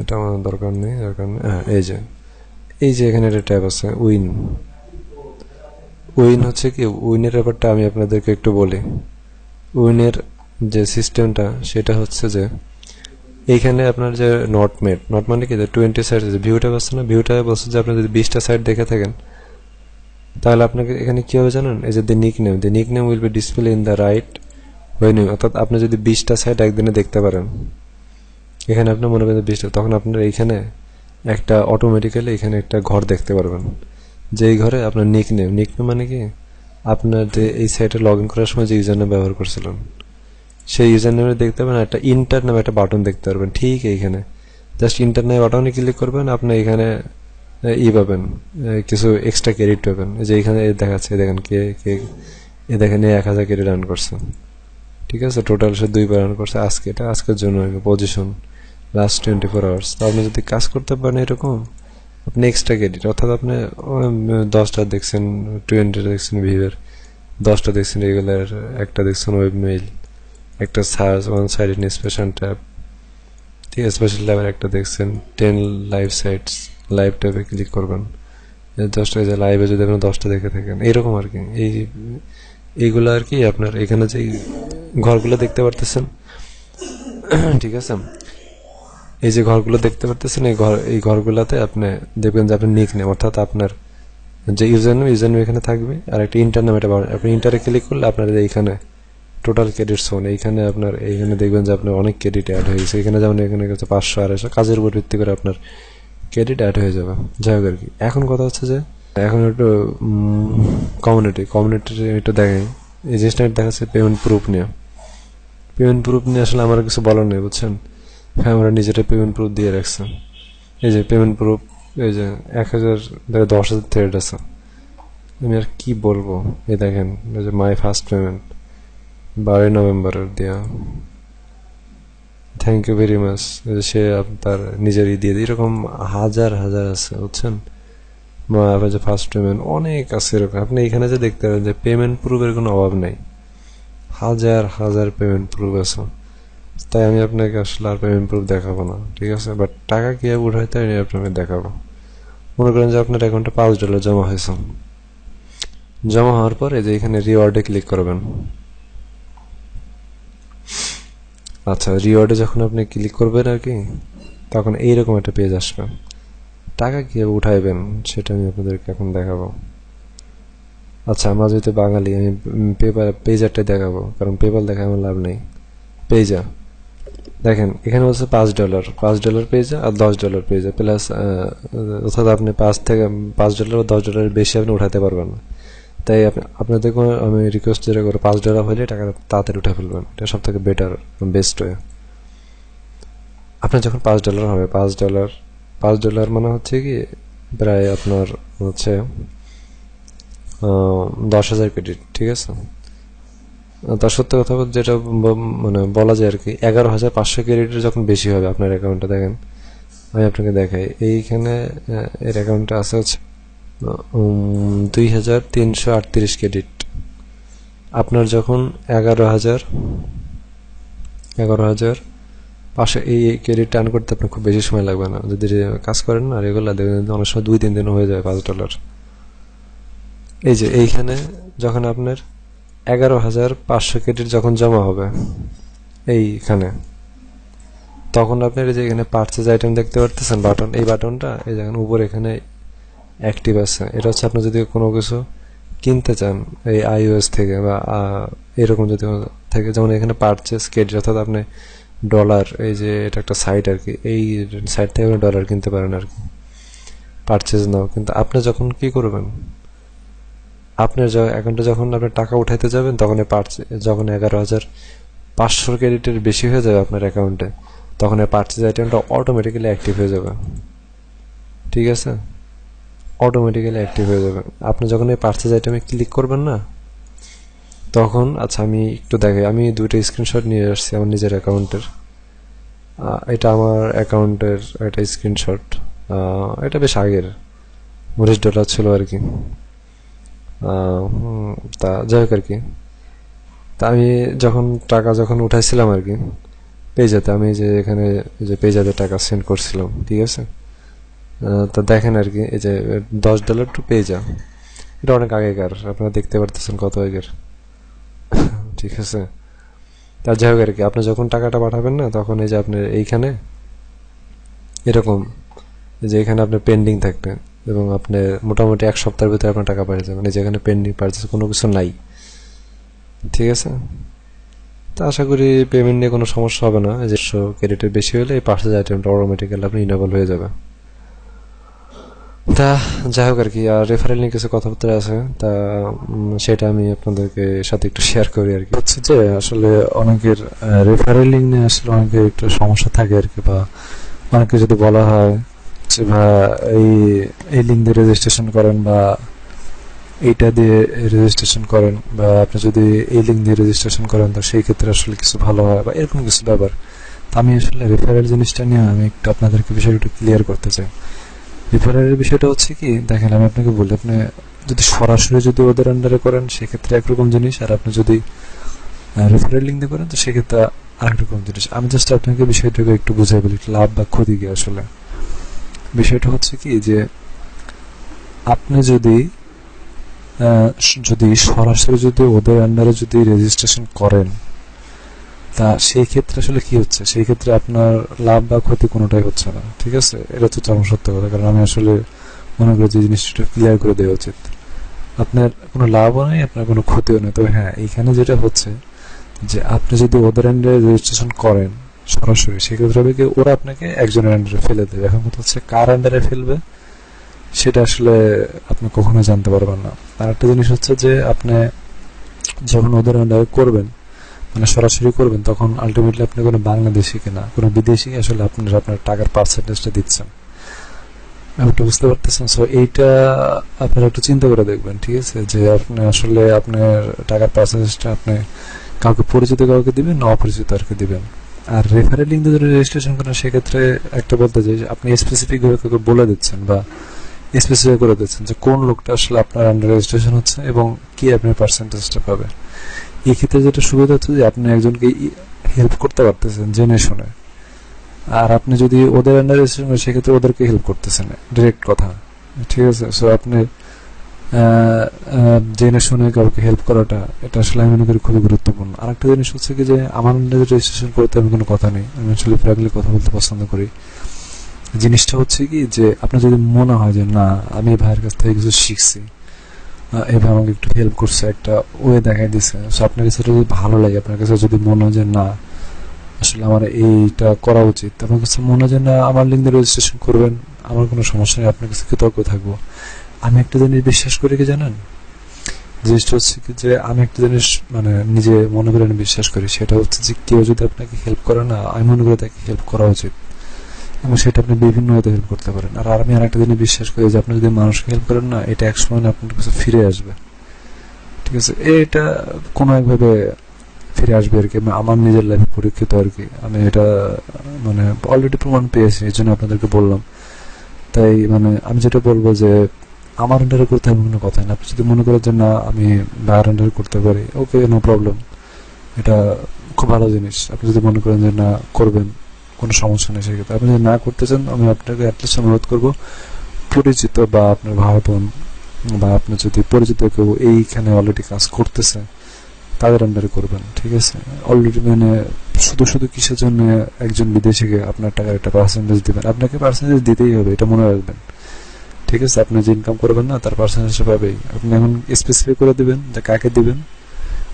এটা আমার দরকার নেই। হ্যাঁ এই যে এখানে একটা ট্যাব আছে উইন। উইন হচ্ছে কি, উইনের ব্যাপারটা আমি আপনাদেরকে একটু বলি। উইনের যে সিস্টেমটা সেটা হচ্ছে যে এইখানে আপনার যে নট মানে কি, 20 সাইড ভিউটা পাচ্ছে না, ভিউটা বলছে যে আপনি যদি 20টা সাইড দেখে থাকেন, তাহলে আপনাকে এখানে কী হবে জানেন, এই যে the nickname will be display in the right venue, অর্থাৎ আপনি যদি 20টা সাইট একদিনে দেখতে পারেন, এখানে আপনি মনে করেন 20টা, তখন আপনার এইখানে একটা অটোমেটিক্যালি এখানে একটা ঘর দেখতে পারবেন, যেই ঘরে আপনার নিকনেম মানে কি, আপনার যে এই সাইটে লগ ইন করার সময় যে ইউজার নেম ব্যবহার করছিলেন, সেই ইউজার নেমে দেখতে পাবেন। একটা ইন্টার নামে একটা বাটন দেখতে পারবেন, ঠিক এইখানে জাস্ট ইন্টার নামে বাটনে ক্লিক করবেন, আপনি এখানে পাবেন, কিছু এক্সট্রা ক্রেডিট পাবেন। যে এখানে দেখাচ্ছে, দেখেন কে কে দেখেন 1000 ক্রেডিট রান করছে। ঠিক আছে, টোটাল সে 2বার রান করছে আজকে, এটা আজকের জন্য পজিশন লাস্ট 24 আওয়ার্স। তো আপনি যদি কাজ করতে পারেন এরকম, আপনি এক্সট্রা ক্রেডিট, অর্থাৎ আপনি 10টা দেখছেন, 20টা দেখছেন ভিভের, 10টা দেখছেন রেগুলার, একটা দেখছেন ওয়েব মেইল, একটা search one side inspection tab, ঠিক আছে, স্পেশাল ট্যাবের একটা দেখছেন 10 লাইভ সাইটস, লাইভ ট্যাবে ক্লিক করবেন, 10টা যে লাইভে যদি আপনি 10টা দেখে থাকেন এরকম আর কি। এইগুলো আর কি আপনার এখানে যে ঘরগুলো দেখতে পারতেছেন, ঠিক আছে, এই যে ঘরগুলো দেখতে পারতেছেন, এই ঘরগুলোতে আপনি দেখবেন যে আপনার নিক নেম, অর্থাৎ আপনার যে ইউজার নেম এখানে থাকবে, আর একটা ইন্টার নাম, এটা আপনি ইন্টারে ক্লিক করলে আপনার এইখানে টোটাল ক্রেডিট শোন, এইখানে আপনার এইখানে দেখবেন যে আপনার অনেক ক্রেডিট অ্যাড হয়ে গেছে। এখানে যেমন এখানে 500 250 কাজের উপর ভিত্তি করে আপনার ক্রেডিট অ্যাড হয়ে যাবে। যাই হোক আর কি, এখন কথা হচ্ছে যে এখন একটু কমিউনিটির একটু দেখাই। এই জিনিসটা দেখাচ্ছে পেমেন্ট প্রুফ নিয়ে। পেমেন্ট প্রুফ নিয়ে আসলে আমার কিছু বলার নেই, বুঝছেন, হ্যাঁ আমরা নিজেরা পেমেন্ট প্রুফ দিয়ে রাখছি। এই যে পেমেন্ট প্রুফ, এই যে 1000 10,000 থ্রেড আছে, আমি আর কি বলবো। এই দেখেন, এই যে মাই ফার্স্ট পেমেন্ট 12 নভেম্বরের দেওয়া, থ্যাংক ইউ ভেরি মাচ, সে তার নিজেরই দিয়ে দিই, এরকম হাজার হাজার আছে, বুঝছেন। যে ফার্স্ট পেমেন্ট অনেক আছে এরকম। আপনি এখানে যে দেখতে পাবেন যে পেমেন্ট প্রুফের কোনো অভাব নেই, হাজার হাজার পেমেন্ট প্রুফ আছে। তাই আমি আপনাকে আসলে আর পেমেন্ট প্রুফ দেখাবো না, ঠিক আছে, বাট টাকা কীভাবে উঠাইতে আমি আপনাকে দেখাবো। মনে করেন যে আপনার অ্যাকাউন্টে $5 জমা হয়েছে, জমা হওয়ার পরে যে এখানে রিওয়ার্ডে ক্লিক করবেন। আচ্ছা, রিওয়ার্ডে যখন আপনি ক্লিক করবেন আর কি, তখন এইরকম একটা পেজ আসবে। টাকা কীভাবে উঠাইবেন সেটা আমি আপনাদেরকে এখন দেখাবো। আচ্ছা, আমরা যেহেতু বাঙালি, আমি পেজারটা দেখাবো, কারণ পেপাল দেখা আমার লাভ নেই। পেজা দেখেন, এখানে বলছে $5 পেজা আর $10 পেজা প্লাস, অর্থাৎ আপনি $5 বা $10 বেশি আপনি উঠাতে পারবেন না। তাই আপনাদের আমি রিকোয়েস্ট যেটা করবো, $5 হলে টাকা তাড়াতাড়ি উঠে ফেলবেন, এটা সব থেকে বেটার বেস্ট ওয়ে। আপনার যখন $5 হবে, $5 মানে হচ্ছে কি প্রায় আপনার হচ্ছে 10,000 ক্রেডিট, ঠিক আছে। তার সত্য কথা যেটা মানে বলা যায় আর কি, 11,500 ক্রেডিটের যখন বেশি হবে আপনার অ্যাকাউন্টে, দেখেন আমি আপনাকে দেখাই, এইখানে এর অ্যাকাউন্টে আছে হচ্ছে 2,338 ক্রেডিট। আপনার যখন 11,500 এই ক্রেডিট টার্ন করতে আপনার খুব বেশি সময় লাগবে না, যদি কাজ করেন না রেগুলার, দেখবেন অনেক সময় 2-3 দিনও হয়ে যায় $5। এই যে এইখানে যখন আপনার 11,500 ক্রেডিট যখন জমা হবে এইখানে, তখন আপনার এই যে এখানে পারচেজ আইটেম দেখতে পারতেছেন বাটন, এই বাটনটা এই দেখেন উপর এখানে অ্যাক্টিভ আছে। এটা হচ্ছে আপনি যদি কোনো কিছু কিনতে চান এই iOS থেকে বা এরকম যদি থেকে, যেমন এখানে পারচেজ ক্রেডিট, অর্থাৎ আপনি ডলার, এই যে এটা একটা সাইট আর কি, এই সাইট থেকে আপনি ডলার কিনতে পারেন আর কি, পারচেজ নাও। কিন্তু আপনি যখন কি করবেন, আপনার অ্যাকাউন্টে যখন আপনি টাকা উঠাইতে যাবেন, তখন যখন 11,500 ক্রেডিটের বেশি হয়ে যাবে আপনার অ্যাকাউন্টে, তখন এই পারচেজ আইটেমটা অটোমেটিক্যালি অ্যাক্টিভ হয়ে যাবে, ঠিক আছে, অটোমেটিক্যালি অ্যাক্টিভ হয়ে যাবে। আপনি যখন এই পারচেজ আইটেমে ক্লিক করবেন না, তখন আচ্ছা আমি একটু দেখাই, আমি 2টা স্ক্রিনশট নিয়ে আসছি আমার নিজের অ্যাকাউন্টের। এটা আমার অ্যাকাউন্টের একটা স্ক্রিনশট, এটা বেশ আগের, $19 ছিল আর কি। তা যাই হোক আর কি, তা আমি যখন টাকা উঠাইছিলাম আর কি পেজাতে, আমি যে এখানে যে পেজাতে টাকা সেন্ড করছিলাম, ঠিক আছে, তা দেখেন আর কি, এই যে $10 টু পেজা, এটা অনেক আগেকার, আপনারা দেখতে পারতেছেন কত আগের, ঠিক আছে। তা যাই হোক আর কি, আপনি যখন টাকাটা পাঠাবেন না, তখন এই যে আপনার এইখানে এরকম যে এখানে আপনার পেন্ডিং থাকবে, এবং আপনি মোটামুটি 1 সপ্তাহের ভিতরে আপনার টাকা পাঠিয়ে যাবেন। এই যেখানে পেন্ডিং পারচেজ কোনো কিছু নাই, ঠিক আছে। তা আশা করি পেমেন্ট নিয়ে কোনো সমস্যা হবে না। যে ক্রেডিটের বেশি হলে এই পারচেজ আইটেমটা অটোমেটিক্যালি আপনি ইনেবল হয়ে যাবে। তা যাই হোক আর কি, আর রেফারেল নিয়ে কিছু কথাবার্তা আছে, তা সেটা আমি আপনাদেরকে সাথে একটু শেয়ার করি আর কি। হচ্ছে যে আসলে অনেকের রেফারেল লিঙ্ক নিয়ে আসলে অনেকের একটু সমস্যা থাকে আর কি, বা অনেকে যদি বলা হয় যে ভাই এই লিঙ্ক দিয়ে রেজিস্ট্রেশন করেন, বা এইটা দিয়ে রেজিস্ট্রেশন করেন, বা আপনি যদি এই লিঙ্ক দিয়ে রেজিস্ট্রেশন করেন তো সেই ক্ষেত্রে আসলে কিছু ভালো হয়, বা এরকম কিছু ব্যাপার। আমি আসলে রেফারেল জিনিসটা নিয়ে আমি একটু আপনাদেরকে বিষয়টা একটু ক্লিয়ার করতে চাই। রেফারেলের বিষয়টা হচ্ছে কি, দেখেন আমি আপনাকে বলি, আপনি যদি সরাসরি যদি ওদের আন্ডারে করেন সেক্ষেত্রে একরকম জিনিস, আর আপনি যদি রেফারেল লিঙ্ক দিয়ে করেন তো সেক্ষেত্রে আরেক রকম জিনিস। আমি জাস্ট আপনাকে বিষয়টাকে একটু বুঝাই বলি, লাভ বা ক্ষতি কি আসলে। বিষয়টা হচ্ছে কি যে আপনি যদি সরাসরি যদি ওদের আন্ডারে যদি রেজিস্ট্রেশন করেন, তা সেই ক্ষেত্রে আসলে কি হচ্ছে, সেই ক্ষেত্রে আপনার লাভ বা ক্ষতি কোনোটাই হচ্ছে না, ঠিক আছে। এটা তো চরম সত্য কথা, কারণ আমি আসলে মনে করি যে জিনিসটা ক্লিয়ার করে দেওয়া উচিত। আপনার কোনো লাভও নেই, আপনার কোনো ক্ষতিও নেই। তবে হ্যাঁ, এইখানে যেটা হচ্ছে যে আপনি যদি ওদের আন্ডারে রেজিস্ট্রেশন করেন সরাসরি, সেক্ষেত্রে হবে কি ওরা আপনাকে একজনের আন্ডারে ফেলে দেবে। এখন কথা হচ্ছে কার আন্ডারে ফেলবে সেটা আসলে আপনি কখনো জানতে পারবেন না। আর একটা জিনিস হচ্ছে যে আপনি যখন ওদের আন্ডারে করবেন, মানে সরাসরি করবেন, তখন আলটিমেটলি আপনি কোনো বাংলাদেশি কিনা কোনো বিদেশি আসলে আপনার টাকার পার্সেন্টেজটা দিচ্ছেন। ব্যাপারটা বুঝতে পারতেছেন? সো এইটা আপনারা একটু চিন্তা করে দেখবেন, ঠিক আছে, যে আপনি আসলে আপনার টাকার পার্সেন্টেজটা আপনি কাউকে পরিচিত কাউকে দিবেন না অপরিচিত আর কি দিবেন। আর রেফারেল লিঙ্ক দিয়ে যদি রেজিস্ট্রেশন করেন, সেক্ষেত্রে একটা বলতে চাই যে আপনি স্পেসিফিক ভাবে কাউকে বলে দিচ্ছেন বা স্পেসিফাই করে দিচ্ছেন যে কোন লোকটা আসলে আপনার আন্ডার রেজিস্ট্রেশন হচ্ছে এবং কি আপনার পার্সেন্টেজটা পাবে। এই ক্ষেত্রে যেটা সুবিধা হচ্ছে যে আপনি একজনকে হেল্প করতে পারতেছেন জেনে শুনে। আর আপনি যদি ওদের আন্ডার রেজিস্ট্রেশন করেন, সেক্ষেত্রে ওদেরকে হেল্প করতেছেন, ডিরেক্ট কথা, ঠিক আছে। সো আপনি জেনে শুনে কাউকে হেল্প করাটা, এটা আসলে আমি মনে করি খুবই গুরুত্বপূর্ণ। আর একটা জিনিস হচ্ছে কি যে আমার আন্ডারে রেজিস্ট্রেশন করতে আমি কোনো কথা নেই, আমি আসলে ফ্র্যাঙ্কলি কথা বলতে পছন্দ করি। জিনিসটা হচ্ছে কি যে আপনার যদি মনে হয় যে না, আমি ভাইয়ের কাছ থেকে কিছু শিখছি, এবার আমাকে একটু হেল্প করছে, একটা ওয়ে দেখাই দিছে, সো আপনার কাছে যদি ভালো লাগে, আপনার কাছে যদি মনে হয় যে না আসলে আমার এইটা করা উচিত, আপনার কাছে মনে হয় যে না আমার লিঙ্কে রেজিস্ট্রেশন করবেন, আমার কোনো সমস্যা নেই, আপনার কাছে কৃতজ্ঞ থাকবো। আমি একটা জিনিস বিশ্বাস করি কি জানেন, জিনিসটা হচ্ছে কি যে আমি একটা জিনিস মানে নিজে মনে করে বিশ্বাস করি, সেটা হচ্ছে যে কেউ যদি আপনাকে হেল্প করে না, আমি মনে করি তাকে হেল্প করা উচিত, এবং সেটা আপনি বিভিন্ন হয়তো হেল্প করতে পারেন। আর আমি আরেকটা জিনিস বিশ্বাস করি যে আপনি যদি মানুষকে হেল্প করেন না, এটা একসময় আপনার কাছে ফিরে আসবে, ঠিক আছে। এটা কোনো একভাবে ফিরে আসবে আর কি। আমার নিজের লাইফে পরীক্ষিত আর কি, আমি এটা মানে অলরেডি প্রমাণ পেয়েছি, এই জন্য আপনাদেরকে বললাম। তাই মানে আমি যেটা বলবো যে আমার আন্ডারে করতে হবে কোনো কথা না। আপনি যদি মনে করেন যে না আমি বাইরের আন্ডারে করতে পারি, ওকে, নো প্রবলেম, এটা খুব ভালো জিনিস। আপনি যদি মনে করেন যে না করবেন, কোনো সমস্যা নেই। সেক্ষেত্রে আপনি যদি না করতে চান, আমি আপনাকে অ্যাটলিস্ট অনুরোধ করবো পরিচিত বা আপনার ভাই বোন বা আপনার যদি পরিচিত কেউ এইখানে অলরেডি কাজ করতেছে তাদের আন্ডারে করবেন, ঠিক আছে। অলরেডি মানে শুধু শুধু কিসের জন্য একজন বিদেশিকে আপনার টাকার একটা পার্সেন্টেজ দিবেন, আপনাকে পার্সেন্টেজ দিতেই হবে, এটা মনে রাখবেন, ঠিক আছে। আপনি যে ইনকাম করবেন না তার পার্সেন্টেজ পাবেই। আপনি এখন স্পেসিফাই করে দিবেন যে কাকে দিবেন,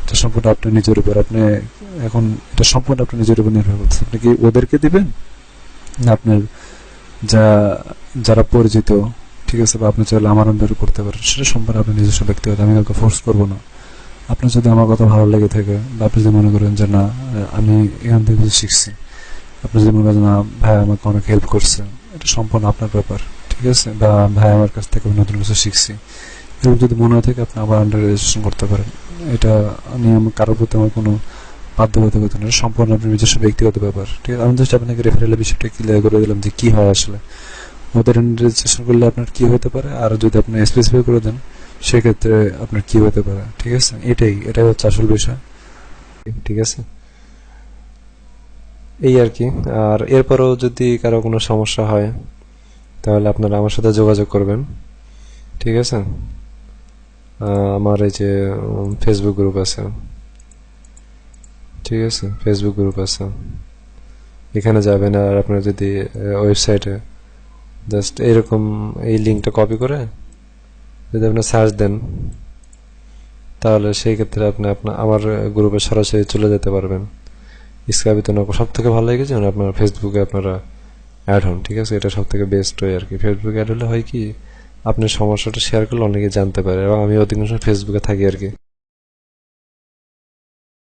এটা সম্পূর্ণ আপনার নিজের উপর। আপনি এখন এটা সম্পূর্ণ আপনার নিজের উপর নির্ভর করছে, আপনি কি ওদেরকে দিবেন না আপনার যা যারা পরিচিত, ঠিক আছে, বা আপনি চাইলে আমার আন্ডারে করতে পারেন, সেটা সম্পূর্ণ আপনার নিজস্ব ব্যক্তিগত, আমি কাউকে ফোর্স করবো না। আপনার যদি আমার কথা ভালো লেগে থাকে বা আপনি যদি মনে করেন যে না আমি এখান থেকে কিছু শিখছি, আপনি যদি মনে করেন না ভাই আমাকে অনেক হেল্প করছে, এটা সম্পূর্ণ আপনার ব্যাপার, ঠিক আছে। বা ভাই আমার কাছ থেকে আমি নতুন কিছু শিখছি, এরকম যদি মনে হয় থাকে আপনি আবার আন্ডার রেজিস্ট্রেশন করতে পারেন। এটা আমি আমার কারোর প্রতি আমার কোনো বাধ্যবাধকতা নেই, সম্পূর্ণ আপনার নিজস্ব ব্যক্তিগত ব্যাপার, ঠিক আছে। আমি জাস্ট আপনাকে রেফারেলের বিষয়টা ক্লিয়ার করে দিলাম যে কি হয় আসলে ওদের রেজিস্ট্রেশন করলে আপনার কি হতে পারে, আর যদি আপনি স্পেসিফাই করে দেন সেক্ষেত্রে আপনার কি হতে পারে, ঠিক আছে। এটাই হচ্ছে আসল বিষয়, ঠিক আছে, এই আর কি। আর এরপরও যদি কারো কোনো সমস্যা হয় তাহলে আপনারা আমার সাথে যোগাযোগ করবেন, ঠিক আছে। আমার এই যে ফেসবুক গ্রুপ আছে, ঠিক আছে, ফেসবুক গ্রুপ আছে, এখানে যাবেন। আর আপনার যদি ওয়েবসাইটে জাস্ট এরকম এই লিঙ্কটা কপি করে যদি আপনি সার্চ দেন, তাহলে সেই ক্ষেত্রে আপনি আমার গ্রুপে সরাসরি চলে যেতে পারবেন। স্কাইপে না, সব থেকে ভালো লেগেছে মানে আপনার ফেসবুকে আপনারা অ্যাড হন, ঠিক আছে। এটা সব থেকে বেস্ট হয় আর কি। ফেসবুকে অ্যাড হলে হয় কি, আপনার সমস্যাটা শেয়ার করলে অনেকে জানতে পারে, এবং আমি অধিকাংশ ফেসবুকে থাকি আর কি।